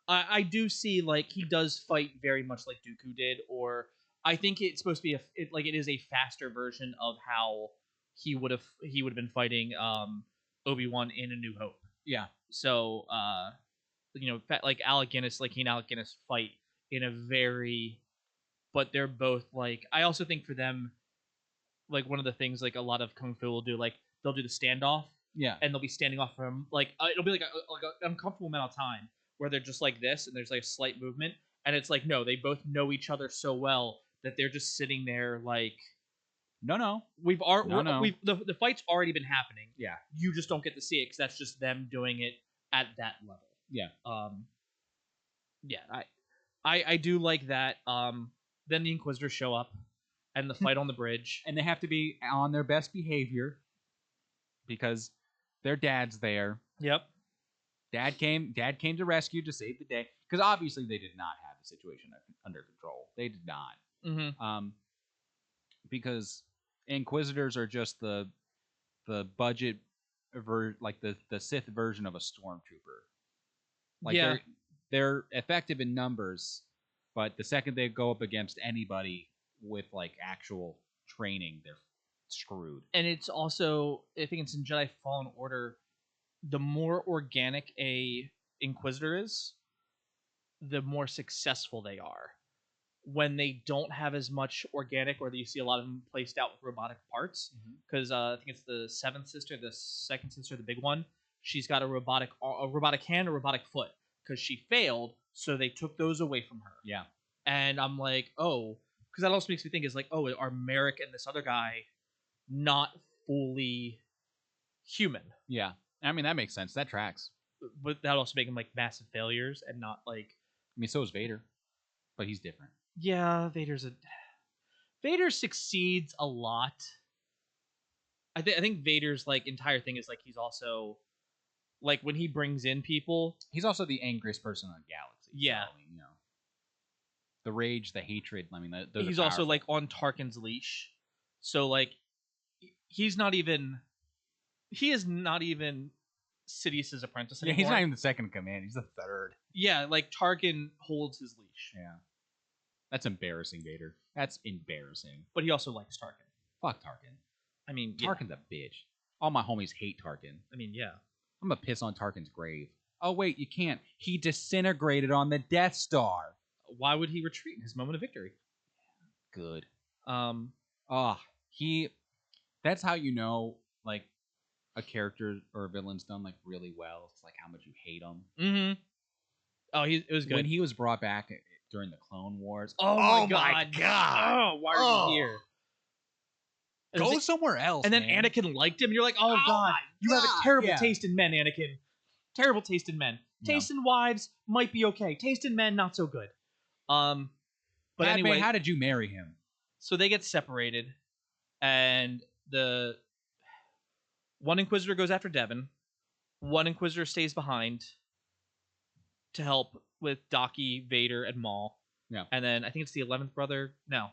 I do see like he does fight very much like Dooku did, or I think it's supposed to be it is a faster version of how he would have been fighting Obi-Wan in A New Hope. Yeah. So like Alec Guinness, like he and Alec Guinness fight in a very, but they're both like, I also think for them, like one of the things like a lot of kung fu will do, like they'll do the standoff. Yeah. And they'll be standing off from like it'll be like an uncomfortable amount of time where they're just like this and there's like a slight movement, and it's like, no, they both know each other so well that they're just sitting there like, no, the fight's already been happening. Yeah. You just don't get to see it because that's just them doing it at that level. Yeah. Yeah, I do like that. Then the Inquisitors show up and the fight on the bridge. And they have to be on their best behavior because their dad's there. Yep. Dad came to rescue to save the day because obviously they did not have the situation under control. They did not. Mm-hmm. Because Inquisitors are just the budget like the Sith version of a stormtrooper. Like yeah. They're effective in numbers, but the second they go up against anybody with like actual training, they're screwed. And it's also, I think it's in Jedi Fallen Order, the more organic a Inquisitor is, the more successful they are. When they don't have as much organic, or that you see a lot of them placed out with robotic parts, because I think it's the seventh sister, the second sister, the big one. She's got a robotic hand, a robotic foot, because she failed, so they took those away from her. Yeah. And I'm like, oh, because that also makes me think is like, oh, are Merrick and this other guy not fully human? Yeah. I mean, that makes sense. That tracks. But that also make them like massive failures and not like. I mean, so is Vader, but he's different. Yeah, Vader succeeds a lot. I think Vader's like entire thing is like he's also like when he brings in people, he's also the angriest person in the galaxy. Yeah, so, I mean, the rage, the hatred. I mean, he's also like on Tarkin's leash, so like he is not even Sidious's apprentice anymore. Yeah, he's not even the second in command. He's the third. Yeah, like Tarkin holds his leash. Yeah. That's embarrassing, Vader. That's embarrassing. But he also likes Tarkin. Fuck Tarkin. I mean, Tarkin's a bitch. All my homies hate Tarkin. I mean, yeah. I'm gonna piss on Tarkin's grave. Oh wait, you can't. He disintegrated on the Death Star. Why would he retreat in his moment of victory? Good. Um, He. That's how you know, like, a character or a villain's done like really well. It's like how much you hate him. mm-hmm. Oh, it was good. When he was brought back during the Clone Wars. Oh my god! Oh, why are you here? Go somewhere else. And then man. Anakin liked him. And you're like, oh god, you have a terrible taste in men, Anakin. Terrible taste in men. Taste in wives might be okay. Taste in men, not so good. But Padme, anyway, how did you marry him? So they get separated, and the one Inquisitor goes after Devin. One Inquisitor stays behind to help with Daki, Vader, and Maul. Yeah. And then I think it's the 11th brother. No.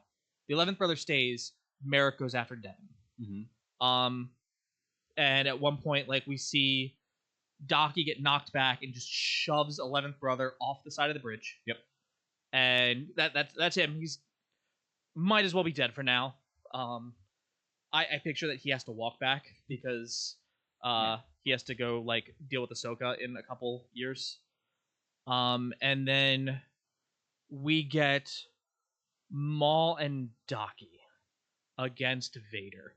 The 11th brother stays. Merrick goes after Devin. Mm-hmm. And at one point, like, we see Daki get knocked back and just shoves 11th brother off the side of the bridge. Yep. And that's him. He's might as well be dead for now. I picture that he has to walk back because he has to go like deal with Ahsoka in a couple years. And then we get Maul and Daki against Vader.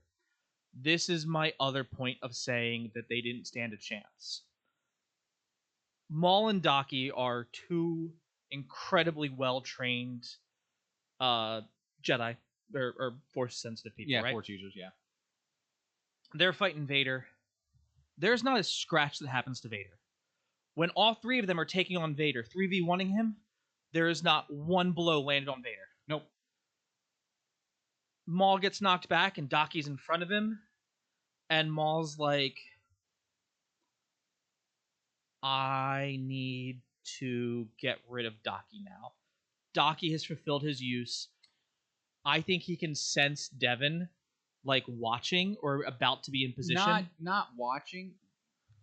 This is my other point of saying that they didn't stand a chance. Maul and Daki are two incredibly well-trained Jedi or Force-sensitive people, Yeah, right? Force users, yeah. They're fighting Vader. There's not a scratch that happens to Vader. When all three of them are taking on Vader, 3v1ing him, there is not one blow landed on Vader. Nope. Maul gets knocked back and Daki's in front of him, and Maul's like, I need to get rid of Daki now. Daki has fulfilled his use. I think he can sense Devin like watching or about to be in position. Not watching.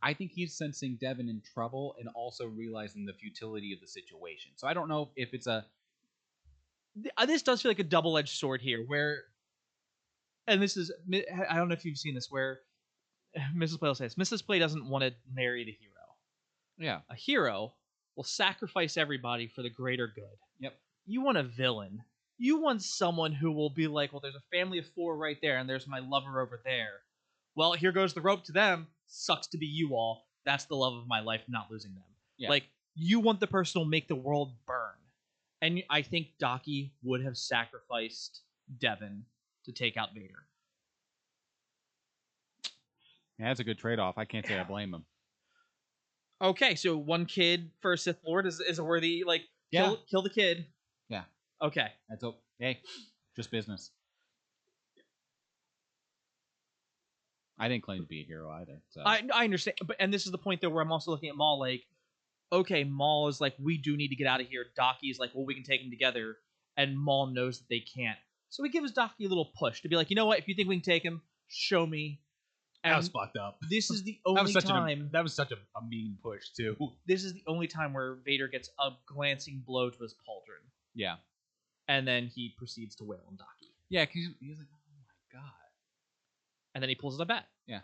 I think he's sensing Devin in trouble and also realizing the futility of the situation. So I don't know if it's a... This does feel like a double-edged sword here, where... And this is... I don't know if you've seen this, where Mrs. Play will say this. Mrs. Play doesn't want to marry the hero. Yeah. A hero will sacrifice everybody for the greater good. Yep. You want a villain. You want someone who will be like, well, there's a family of 4 right there, and there's my lover over there. Well, here goes the rope to them. Sucks to be you all. That's the love of my life, not losing them. Yeah. Like, you want the person who'll make the world burn. And I think Daki would have sacrificed Devin to take out Vader. Yeah, that's a good trade-off. I can't say I blame him. Okay, so one kid for a Sith Lord is a worthy, like, kill the kid. Yeah. Okay. That's hey, just business. I didn't claim to be a hero either. So. I understand, and this is the point though where I'm also looking at Maul like, okay, Maul is like, we do need to get out of here. Daki's like, well, we can take them together, and Maul knows that they can't. So he gives Daki a little push to be like, you know what? If you think we can take him, show me. And that was fucked up. This is the only time. That was such a mean push too. This is the only time where Vader gets a glancing blow to his pauldron. Yeah. And then he proceeds to wail on Daki. Yeah, because he's like, oh my god. And then he pulls out a bat. Yeah.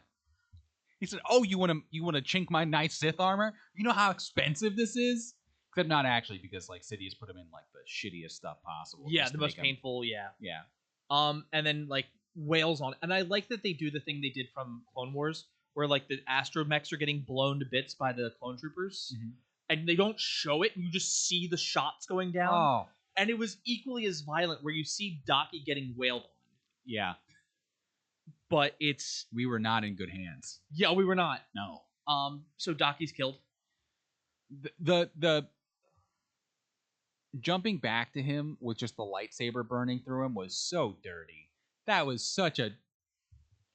He said, "Oh, you want to chink my nice Sith armor? You know how expensive this is." Except not actually, because like Sidious put him in like the shittiest stuff possible. Yeah, the most painful. Yeah. Yeah. And then like wails on, and I like that they do the thing they did from Clone Wars, where like the astromechs are getting blown to bits by the clone troopers, and they don't show it. You just see the shots going down. Oh. And it was equally as violent, where you see Daki getting wailed on. Yeah. But it's... We were not in good hands. Yeah, we were not. No. So Daki's killed. The jumping back to him with just the lightsaber burning through him was so dirty. That was such a...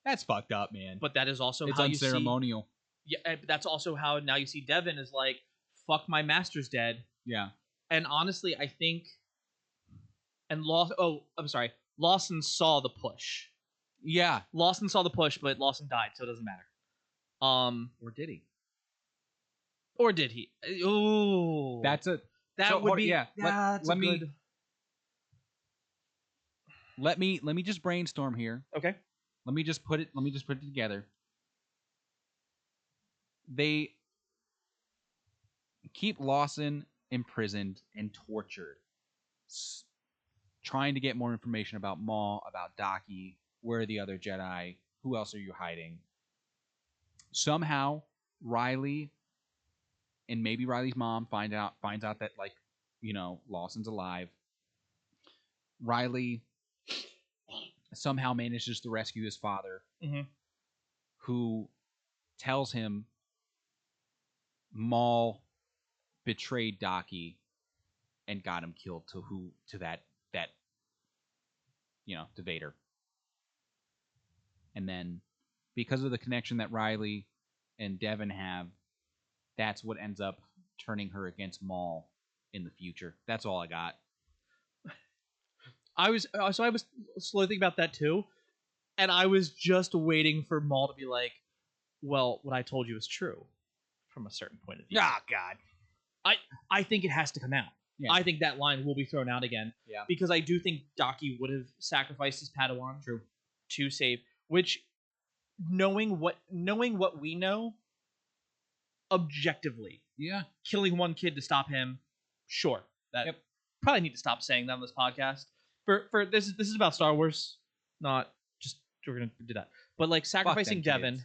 That's fucked up, man. But that is also it's how unceremonial. You see... Yeah, that's also how now you see Devin is like, fuck, my master's dead. Yeah. And honestly, I think... And Lawson saw the push. Yeah. Lawson saw the push, but Lawson died, so it doesn't matter. Or did he? Or did he? Ooh. That would be... Yeah. Let me... Let me just brainstorm here. Okay. Let me just put it together. They keep Lawson imprisoned and tortured, trying to get more information about Maul, about Daki, where are the other Jedi, who else are you hiding? Somehow, Riley and maybe Riley's mom finds out that, like, Lawson's alive. Riley somehow manages to rescue his father, who tells him Maul betrayed Daki and got him killed to that to Vader. And then, because of the connection that Riley and Devin have, that's what ends up turning her against Maul in the future. That's all I got. I was slowly thinking about that too, and I was just waiting for Maul to be like, "Well, what I told you is true," from a certain point of view. Oh God. I think it has to come out. Yeah. I think that line will be thrown out again. Yeah. Because I do think Daki would have sacrificed his Padawan to save, which, knowing what we know, objectively, Yeah. killing one kid to stop him, sure. That probably need to stop saying that on this podcast. For this is about Star Wars, not just we're gonna do that. But like sacrificing Devin,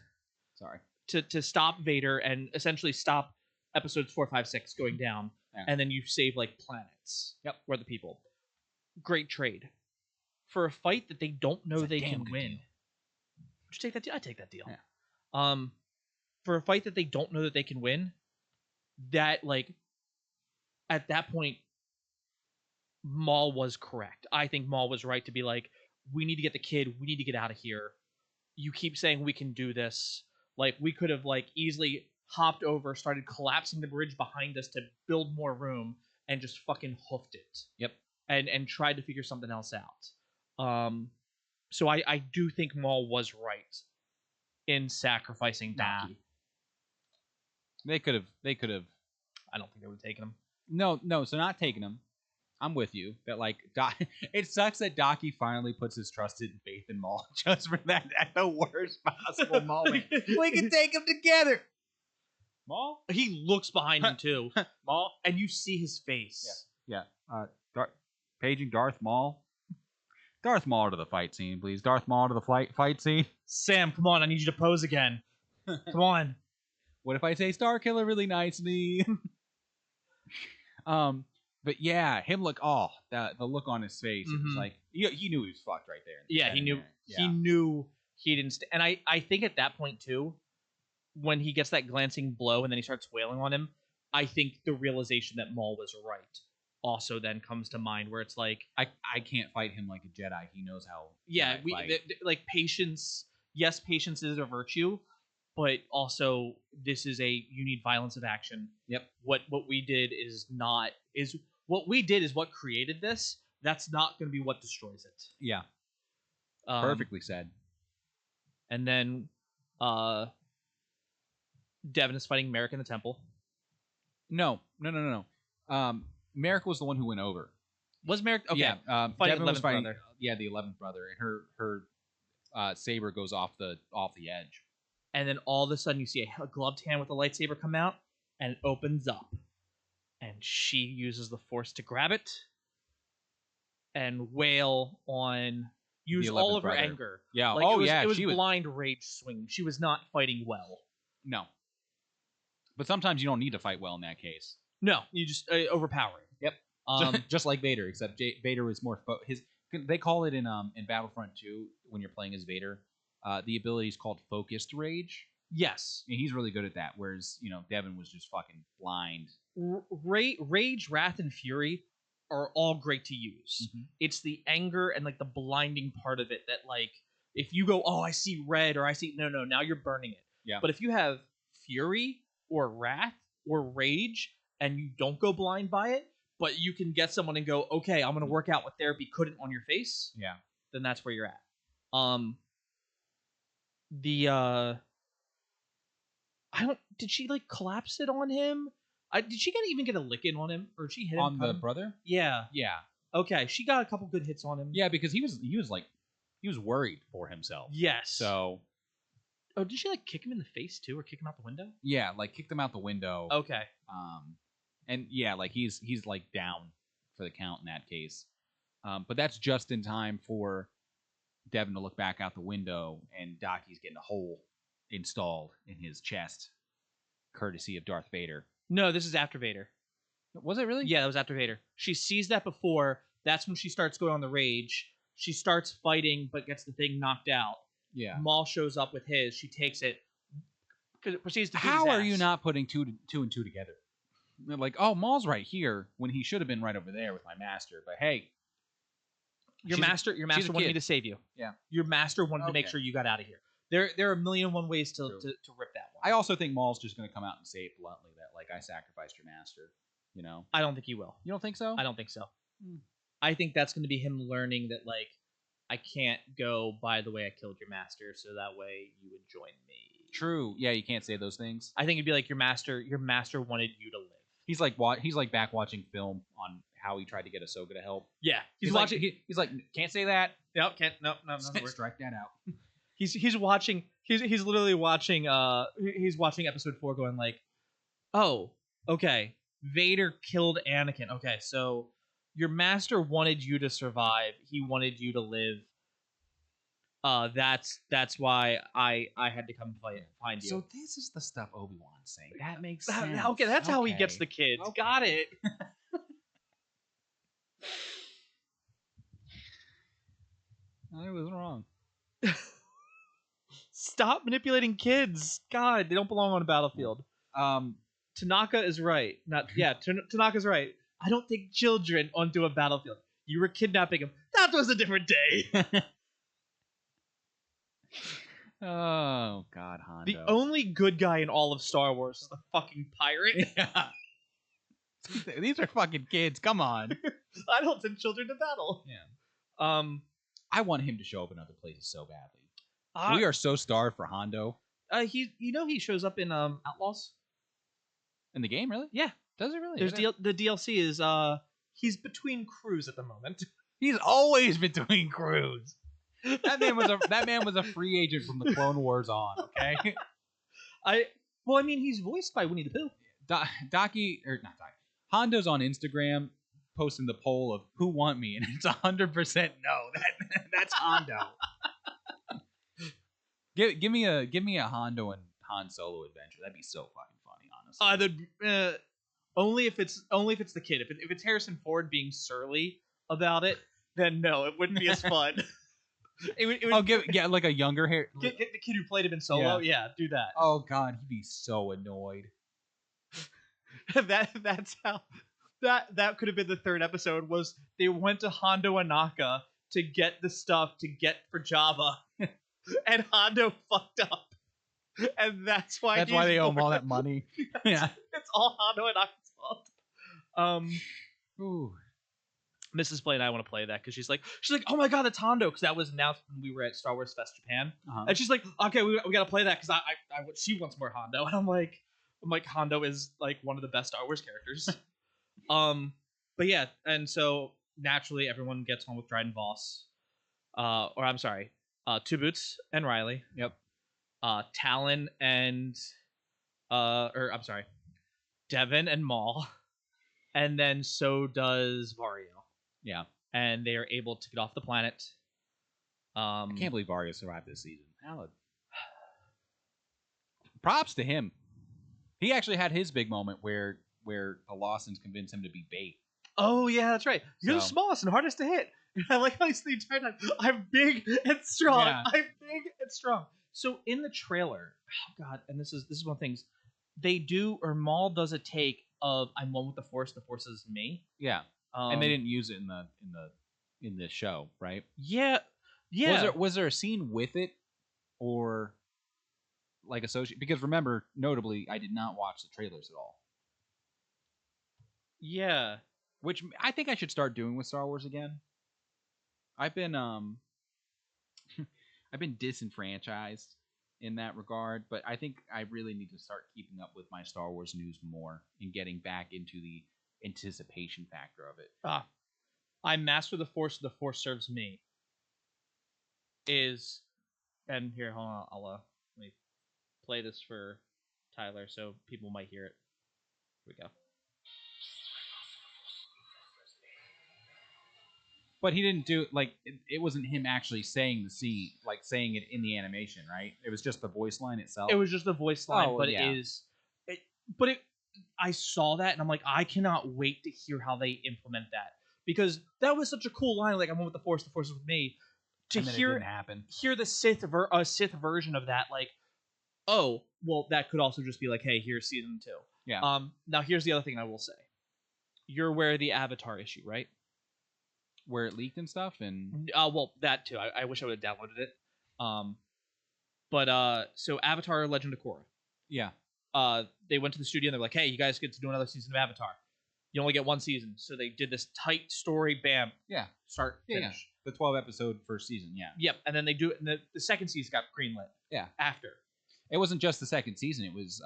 to stop Vader and essentially stop episodes 4, 5, 6 going down, and then you save like planets. Where the people. Great trade for a fight that they don't know they can win. Would you take that deal? I take that deal. Yeah. For a fight that they don't know that they can win, that like at that point, Maul was correct. I think Maul was right to be like, we need to get the kid. We need to get out of here. You keep saying we can do this. Like, we could have like easily hopped over, started collapsing the bridge behind us to build more room, and just fucking hoofed it. And tried to figure something else out. So I do think Maul was right in sacrificing Daki. They could have. I don't think they would have taken him. No. So not taking him. I'm with you that like it sucks that Daki finally puts his trusted faith in Maul just for that at the worst possible moment. We can take them together. Maul? He looks behind him too. Maul, and you see his face. Yeah. Paging Darth Maul. Darth Maul to the fight scene, please. Darth Maul to the fight scene. Sam, come on! I need you to pose again. Come on. What if I say Star Killer really nicely? But yeah, him look. The look on his face. It was like he knew he was fucked right there. Yeah, he knew. Yeah. He knew he didn't. And I think at that point too, when he gets that glancing blow and then he starts wailing on him, I think the realization that Maul was right also then comes to mind, where it's like I can't fight him like a Jedi. He knows how. Yeah, like patience. Yes, patience is a virtue, but also this is you need violence of action. What we did is what created this. That's not going to be what destroys it. Yeah. Perfectly said. And then Devin is fighting Merrick in the temple. No. Merrick was the one who went over. Was Merrick? Okay. Yeah. Devin was fighting. Brother. Yeah, the 11th brother, and her saber goes off the edge. And then all of a sudden, you see a gloved hand with a lightsaber come out, and it opens up, and she uses the Force to grab it and wail on. Use all of her anger. Yeah. Like, it was blind rage swinging. She was not fighting well. No. But sometimes you don't need to fight well in that case. No, you just overpower it. Yep. Just like Vader, except Vader was more they call it in Battlefront 2 when you're playing as Vader. The ability is called focused rage. Yes, and he's really good at that. Whereas Devin was just fucking blind. Rage, wrath, and fury are all great to use. It's the anger and like the blinding part of it that, like, if you go, oh, I see red, or I see no, now you're burning it. Yeah. But if you have fury or wrath or rage and you don't go blind by it, but you can get someone and go, okay, I'm gonna work out what therapy couldn't on your face. Yeah. Then that's where you're at. Did she like collapse it on him? Did she even get a lick in on him, or did she hit him on the brother? Yeah. Yeah. Okay, she got a couple good hits on him. Yeah, because he was worried for himself. Yes. So Oh, did she like kick him in the face too, or kick him out the window? yeah, like kicked him out the window. Okay. And yeah, like he's like down for the count in that case. But that's just in time for Devin to look back out the window, and Docky's getting a hole installed in his chest, courtesy of Darth Vader. No, this is after Vader. Was it really? Yeah, that was after Vader. She sees that before. That's when she starts going on the rage. She starts fighting, but gets the thing knocked out. Yeah. Maul shows up with his. She takes it. Proceeds to beat How his are ass. you not putting two and two together? They're like, oh, Maul's right here when he should have been right over there with my master. But hey, Your she's master a wanted me kid. to save you. Yeah. Your master wanted to make Okay. sure you got out of here. There are a million and one ways to rip that one. I also think Maul's just going to come out and say bluntly that, like, I sacrificed your master. You know? I don't think he will. You don't think so? I don't think so. Hmm. I think that's going to be him learning that, like, I can't go, by the way, I killed your master, so that way you would join me. True. Yeah, you can't say those things. I think it'd be like your master wanted you to live. He's like back watching film on how he tried to get Ahsoka to help. Yeah, He's watching. Like, he's like, can't say that. No, can't. No. Strike that out. He's watching. He's literally watching. He's watching episode 4, going like, oh, okay. Vader killed Anakin. Okay, so your master wanted you to survive. He wanted you to live. That's why I had to come find you. So this is the stuff Obi-Wan's saying. That makes sense. Okay, that's how he gets the kids. Okay. Got it. I was wrong. Stop manipulating kids. God, they don't belong on a battlefield. Tanaka is right. Tanaka's right. I don't take children onto a battlefield. You were kidnapping them. That was a different day. Oh God, Hondo. The only good guy in all of Star Wars is the fucking pirate. Yeah. These are fucking kids. Come on. I don't send children to battle. Yeah. I want him to show up in other places so badly. Uh, We are so starved for Hondo. he shows up in Outlaws. In the game, really? Yeah. Does it really? There's the DLC is he's between crews at the moment. He's always between crews. That man was a free agent from the Clone Wars on. Okay. He's voiced by Winnie the Pooh. Not Docky. Hondo's on Instagram posting the poll of who want me, and it's 100% no. That's Hondo. Give me a Hondo and Han Solo adventure. That'd be so fucking funny, honestly. Only if it's the kid. If it's Harrison Ford being surly about it, then no, it wouldn't be as fun. It would like a younger hair. Get the kid who played him in Solo. Yeah, do that. Oh God, he'd be so annoyed. That's how that could have been the third episode. Was they went to Hondo Anaka to get the stuff to get for Java, and Hondo fucked up, and that's why they owe him all that money. Yeah, it's all Hondo Anaka's fault. Ooh. Mrs. Play and I want to play that because she's like, oh my god, it's Hondo, because that was announced when we were at Star Wars Fest Japan, and she's like, okay, we got to play that because she wants more Hondo, and I'm like, Hondo is like one of the best Star Wars characters. But yeah, and so naturally everyone gets on with Dryden Voss, or I'm sorry, Two Boots and Riley. Yep. Talon and Devin and Maul, and then so does Vario. Yeah. And they are able to get off the planet. I can't believe Vario survived this season. Props to him. He actually had his big moment where the Lawsons convinced him to be bait. Oh yeah, that's right. You're the smallest and hardest to hit. And I like how he's the entire time, I'm big and strong. Yeah. I'm big and strong. So in the trailer, oh god, and this is one of the things they do, or Maul does a take of I'm one with the Force is me. Yeah. And they didn't use it in the show, right? Yeah. Yeah. Was there a scene with it, or like associate? Because remember, notably, I did not watch the trailers at all. Yeah. Which I think I should start doing with Star Wars again. I've been disenfranchised in that regard, but I think I really need to start keeping up with my Star Wars news more and getting back into the anticipation factor of it. I master the Force serves me. Is and here, hold on, I'll let me play this for Tyler so people might hear it. Here we go. But he didn't do like it wasn't him actually saying the scene, like saying it in the animation, right? It was just the voice line itself. It was just a voice line, Oh, but yeah. it is. It, but it, I saw that and I'm like, I cannot wait to hear how they implement that because that was such a cool line. Like, I'm with the Force is with me. To and then it didn't happen. hear the Sith version of that, like, oh, well, that could also just be like, hey, here's season 2. Yeah. Now here's the other thing I will say. You're aware of the Avatar issue, right? Where it leaked and stuff, and Well, that too. I wish I would have downloaded it. So Avatar: Legend of Korra. yeah, They went to the studio and they're like, hey, you guys get to do another season of Avatar. You only get one season, so they did this tight story. Bam, yeah, start, finish. The 12-episode first season, yeah. Yep, and then they do it. And the second season got greenlit. Yeah, after. It wasn't just the second season. It was,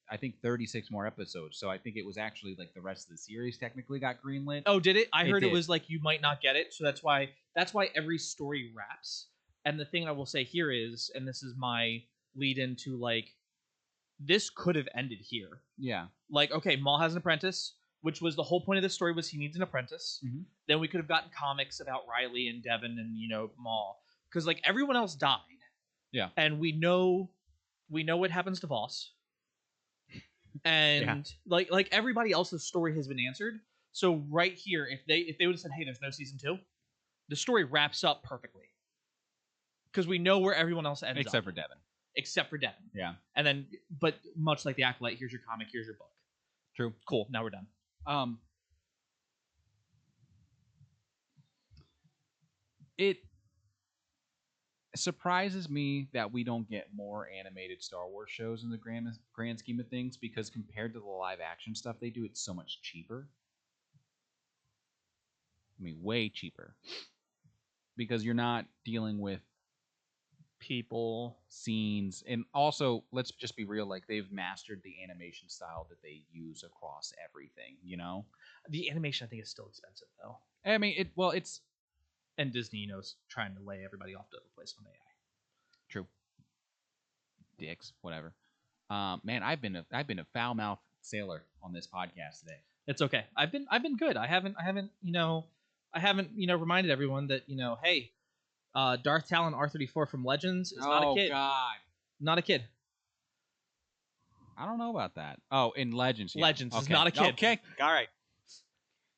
I think, 36 more episodes. So I think it was actually like the rest of the series technically got greenlit. Oh, did it? I heard did. it was like you might not get it, so that's why every story wraps. And the thing I will say here is, and this is my lead into like, this could have ended here. Yeah. Like, okay, Maul has an apprentice, which was the whole point of this story was he needs an apprentice. Mm-hmm. Then we could have gotten comics about Riley and Devin and Maul, because like everyone else died. Yeah. And we know what happens to Voss. And like everybody else's story has been answered. So right here, if they would have said, hey, there's no season 2, the story wraps up perfectly. Because we know where everyone else ends Except for Devin. Except for Devin. Yeah. And then, but much like the Acolyte, here's your comic, here's your book. True. Cool. Now we're done. It surprises me that we don't get more animated Star Wars shows in the grand scheme of things, because compared to the live action stuff they do, it's so much cheaper. I mean, way cheaper. Because you're not dealing with people, scenes, and also, let's just be real, like, they've mastered the animation style that they use across everything, The animation, I think, is still expensive, though. I mean, it's... And Disney, trying to lay everybody off to replace on AI. True. Dicks, whatever. Man, I've been a foul-mouthed sailor on this podcast today. It's okay. I've been good. I haven't reminded everyone that, hey, Darth Talon R34 from Legends is not a kid. Oh God, not a kid. I don't know about that. Oh, in Legends, yeah. Legends is not a kid. Okay, all right.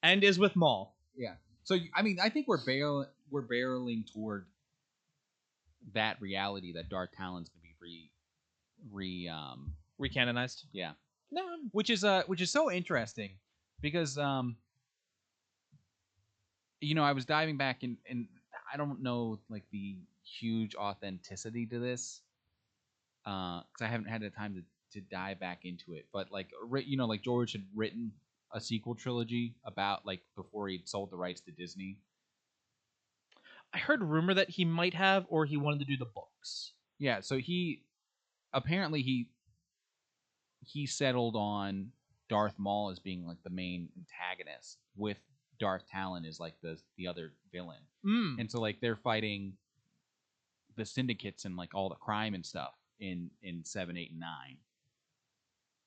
And is with Maul. Yeah. So I mean, I think we're barreling toward that reality that Darth Talon's gonna be recanonized. Yeah. No, which is so interesting because I was diving back and I don't know like the huge authenticity to this because I haven't had the time to dive back into it. But like like George had written a sequel trilogy about like before he'd sold the rights to Disney. I heard a rumor that he might have, or he wanted to do the books. Yeah, so he settled on Darth Maul as being like the main antagonist, with Darth Talon as like the other villain. And so like they're fighting the syndicates and like all the crime and stuff in 7, 8, and 9,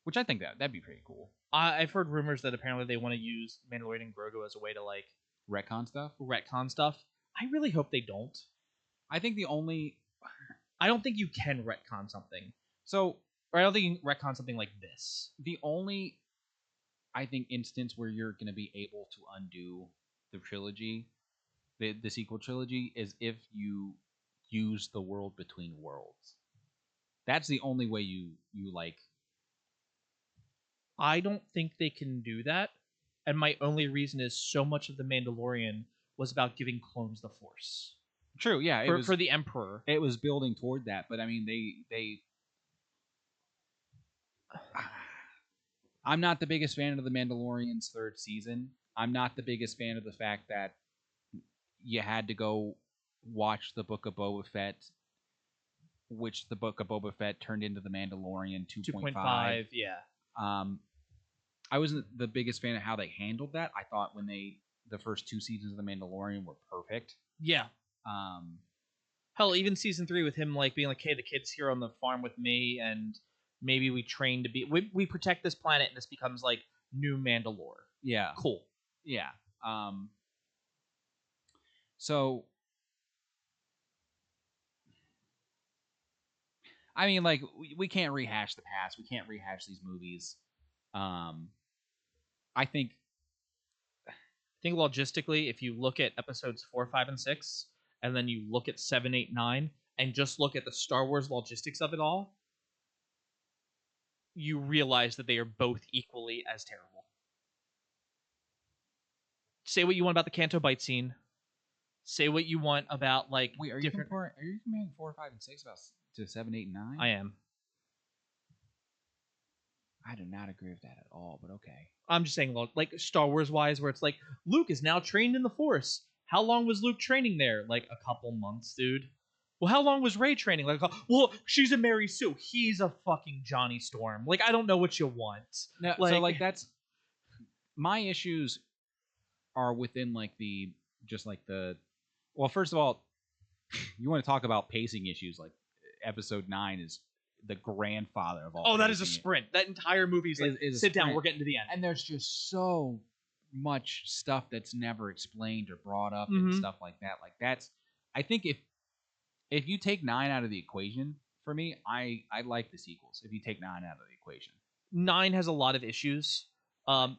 which I think that'd be pretty cool. I've heard rumors that apparently they want to use Mandalorian and Grogu as a way to like retcon stuff. I really hope they don't. I don't think you can retcon something. So, or I don't think you can retcon something like this. The only, I think, instance where you're going to be able to undo the trilogy, the sequel trilogy, is if you use the world between worlds. That's the only way you like. I don't think they can do that. And my only reason is so much of The Mandalorian was about giving clones the Force. True, yeah. For the Emperor. It was building toward that, but I mean, they I'm not the biggest fan of The Mandalorian's third season. I'm not the biggest fan of the fact that you had to go watch the Book of Boba Fett, which the Book of Boba Fett turned into The Mandalorian 2.5. Yeah. I wasn't the biggest fan of how they handled that. I thought when they the first 2 seasons of The Mandalorian were perfect. Yeah. Um, Hell, even season 3 with him like being like, "Hey, the kid's here on the farm with me, and maybe we train to be we protect this planet, and this becomes like new Mandalore." yeah, Cool. yeah. So, I mean, like we can't rehash the past. We can't rehash these movies. I think I think logistically, if you look at episodes 4, 5, and 6, and then you look at 7, 8, 9, and just look at the Star Wars logistics of it all, you realize that they are both equally as terrible. Say what you want about the Canto Bite scene. Say what you want about like wait, are different. Are you comparing 4, 5, and 6 about to 7, 8, and 9? I am. I do not agree with that at all. But okay. I'm just saying, like Star Wars wise, where it's like Luke is now trained in the Force. How long was Luke training there? Like a couple months, dude. Well, how long was Rey training? Like, well, she's a Mary Sue. He's a fucking Johnny Storm. Like, I don't know what you want. No, so like that's my issues are within like the just like the. Well, first of all, you want to talk about pacing issues? Like Episode 9 is the grandfather of all. Oh, that is a sprint. That entire movie is like, is sit down, we're getting to the end. And there's just so much stuff that's never explained or brought up and stuff like that. Like that's, I think if you take 9 out of the equation, for me, I like the sequels. If you take 9 out of the equation, 9 has a lot of issues.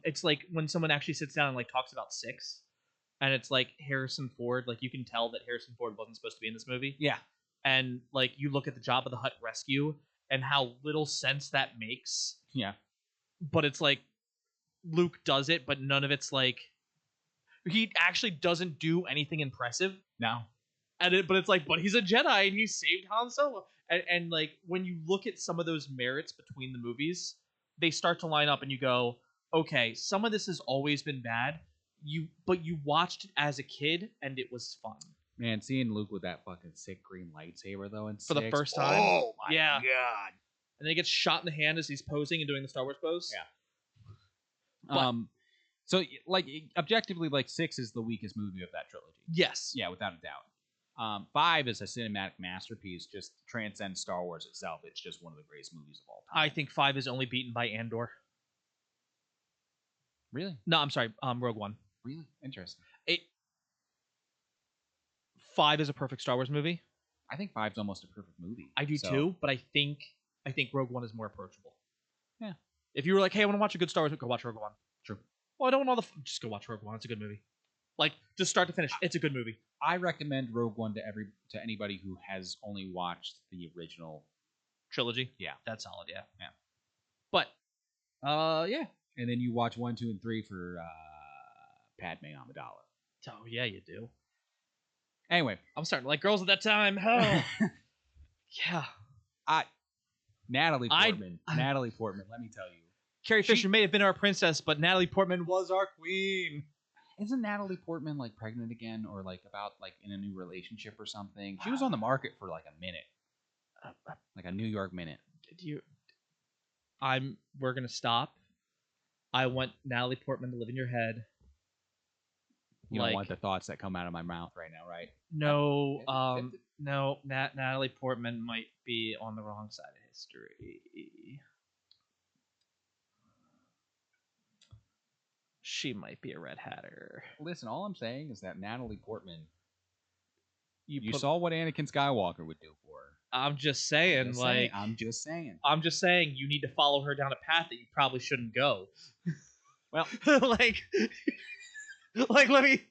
It's like when someone actually sits down and like talks about 6, and it's like Harrison Ford. Like you can tell that Harrison Ford wasn't supposed to be in this movie. Yeah, and like you look at the Jabba the Hutt rescue and how little sense that makes. Yeah, but it's like Luke does it, but none of it's like he actually doesn't do anything impressive. No. But it's like, but he's a Jedi and he saved Han Solo. And like when you look at some of those merits between the movies, they start to line up, and you go, okay, some of this has always been bad. But you watched it as a kid, and it was fun. Man, seeing Luke with that fucking sick green lightsaber though, for the first time. Oh my god! And then he gets shot in the hand as he's posing and doing the Star Wars pose. Yeah. So like objectively, like 6 is the weakest movie of that trilogy. Yes. Yeah, without a doubt. 5 is a cinematic masterpiece, just transcends Star Wars itself. It's just one of the greatest movies of all time. I think 5 is only beaten by Andor. Really? No, I'm sorry. Rogue One. Really? Interesting. 5 is a perfect Star Wars movie. I think 5's almost a perfect movie. I do too, but I think Rogue One is more approachable. Yeah. If you were like, hey, I want to watch a good Star Wars, go watch Rogue One. True. Well, I don't want all the. Just go watch Rogue One. It's a good movie. Like, just start to finish, it's a good movie. I recommend Rogue One to anybody who has only watched the original trilogy. Yeah, that's solid. Yeah. But, yeah. And then you watch 1, 2, and 3 for Padme Amidala. Oh yeah, you do. Anyway, I'm starting to like girls at that time. Oh. Yeah. Natalie Portman. Natalie Portman. Let me tell you, Carrie Fisher may have been our princess, but Natalie Portman was our queen. Isn't Natalie Portman like pregnant again, or like about like in a new relationship or something? She was on the market for like a minute, like a New York minute. We're gonna stop. I want Natalie Portman to live in your head. You don't want the thoughts that come out of my mouth right now, right? No, no. Natalie Portman might be on the wrong side of history. She might be a Red Hatter. Listen, all I'm saying is that Natalie Portman. You saw what Anakin Skywalker would do for her. I'm just saying, I'm just saying, you need to follow her down a path that you probably shouldn't go. Well, like let me.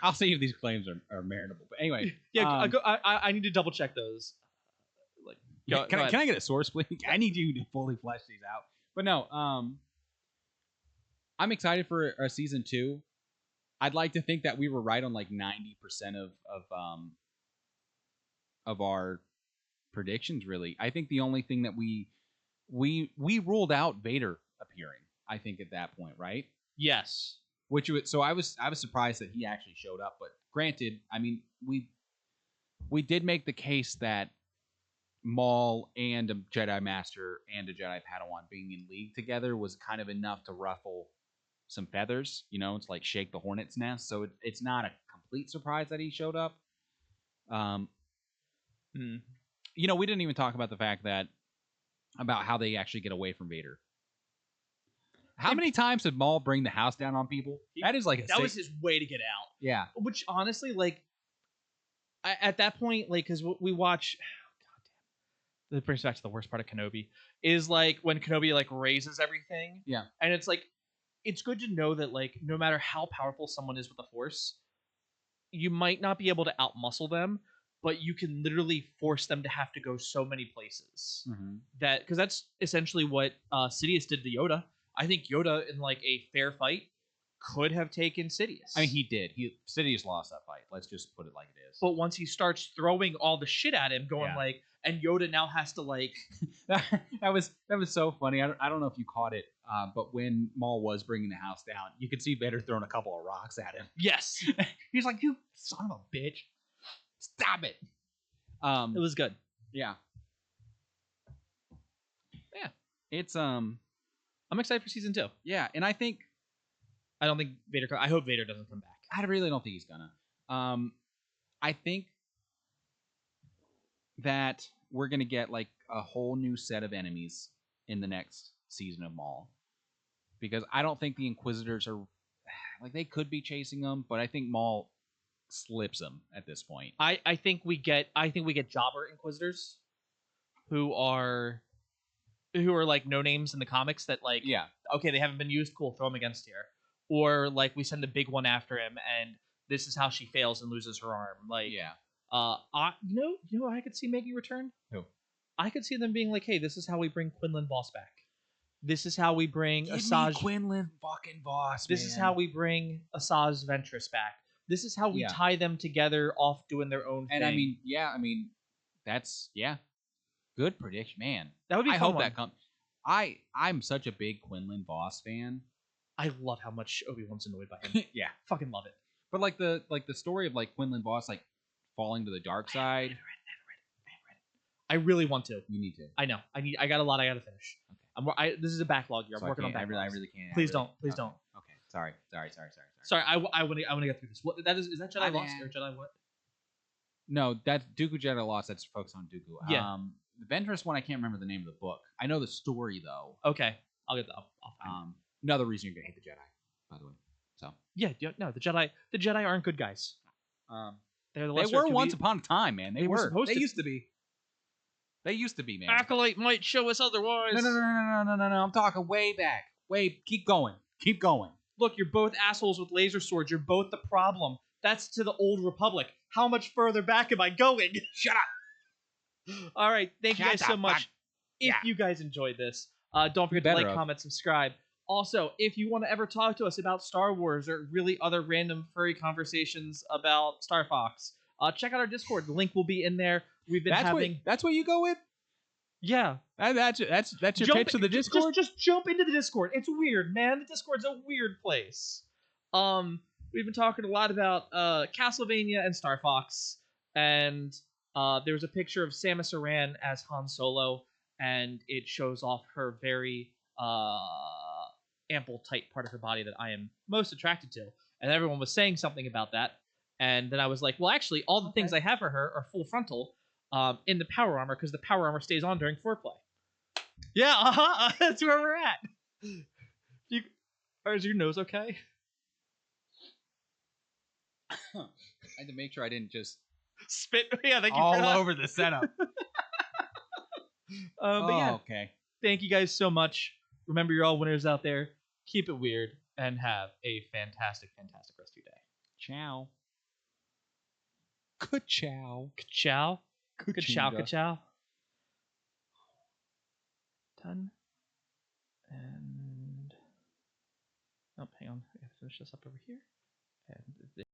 I'll see if these claims are meritable. But anyway, yeah, I need to double check those. Can I get a source, please? I need you to fully flesh these out. But no, I'm excited for a season 2. I'd like to think that we were right on like 90% of our predictions. Really, I think the only thing that we ruled out Vader appearing. I think at that point, right? Yes. So I was surprised that he actually showed up. But granted, I mean we did make the case that Maul and a Jedi Master and a Jedi Padawan being in league together was kind of enough to ruffle some feathers, to like shake the hornet's nest. So it's not a complete surprise that he showed up. We didn't even talk about the fact about how they actually get away from Vader. How many times did Maul bring the house down on people? That is like that was his way to get out. Yeah. Which honestly, like, at that point, like, because we watch. That brings back to the worst part of Kenobi is like when Kenobi like raises everything. Yeah. And it's like, it's good to know that like no matter how powerful someone is with the Force, you might not be able to outmuscle them, but you can literally force them to have to go so many places. That because that's essentially what Sidious did to Yoda. I think Yoda in like a fair fight could have taken Sidious. I mean, he did. Sidious lost that fight. Let's just put it like it is. But once he starts throwing all the shit at him, going like, and Yoda now has to like. that was so funny. I don't know if you caught it, but when Maul was bringing the house down, you could see Vader throwing a couple of rocks at him. Yes, he's like, "You son of a bitch, stop it!" It was good. Yeah. It's I'm excited for season 2. Yeah, and I don't think Vader. I hope Vader doesn't come back. I really don't think he's gonna. I think that we're gonna get like a whole new set of enemies in the next season of Maul, because I don't think the Inquisitors are like they could be chasing them, but I think Maul slips them at this point. I think we get Jobber Inquisitors, who are like no names in the comics that like okay, they haven't been used, cool, throw them against here, or like we send a big one after him and this is how she fails and loses her arm. Like you know I could see making a return. Who? I could see them being like, hey, this is how we bring Quinlan Voss back. This is how we bring Asajj Quinlan fucking Voss. This is how we bring Asajj Ventress back. This is how we tie them together off doing their own thing. And I mean, that's good prediction, man. That would be. I hope that comes. I'm such a big Quinlan Voss fan. I love how much Obi-Wan's annoyed by him. Yeah, fucking love it. But like the story of like Quinlan Voss like falling to the dark side. I haven't read it. I really want to. You need to. I know. I got a lot I got to finish. Okay. This is a backlog here. I'm working on backlogs. I really can't. Please don't. Please don't. Okay. Sorry. Sorry. I want to get through this. What that is that Jedi Lost or Jedi what? No, that's Dooku Jedi Lost. That's focused on Dooku. Yeah. The Ventress one, I can't remember the name of the book. I know the story though. Okay. I'll get that. I'll find another reason you're gonna hate the Jedi, by the way. So yeah, no, the Jedi aren't good guys. They were once upon a time, man. They were. They used to be. They used to be, man. Acolyte might show us otherwise. No. I'm talking way back. Keep going. Look, you're both assholes with laser swords. You're both the problem. That's to the old Republic. How much further back am I going? Shut up. All right. Thank you guys so much. If you guys enjoyed this, don't forget to like, comment, subscribe. Also, if you want to ever talk to us about Star Wars or really other random furry conversations about Star Fox, check out our Discord. The link will be in there. We've been that's what you go with? Yeah. That's your pitch to the Discord? Just jump into the Discord. It's weird, man. The Discord's a weird place. We've been talking a lot about Castlevania and Star Fox, and there was a picture of Samus Aran as Han Solo, and it shows off her very ample, tight part of her body that I am most attracted to. And everyone was saying something about that. And then I was like, well, actually, all the things I have for her are full frontal in the power armor, because the power armor stays on during foreplay. Yeah, that's where we're at. Is your nose okay? I had to make sure I didn't just spit. Yeah, thank you all for that. over the setup. But yeah, okay. Thank you guys so much. Remember, you're all winners out there. Keep it weird and have a fantastic, fantastic rest of your day. Ciao. Ka-chow. Ka-chow. Ka-chow. Ka-chow. Done. And oh, hang on. I gotta finish this up over here. And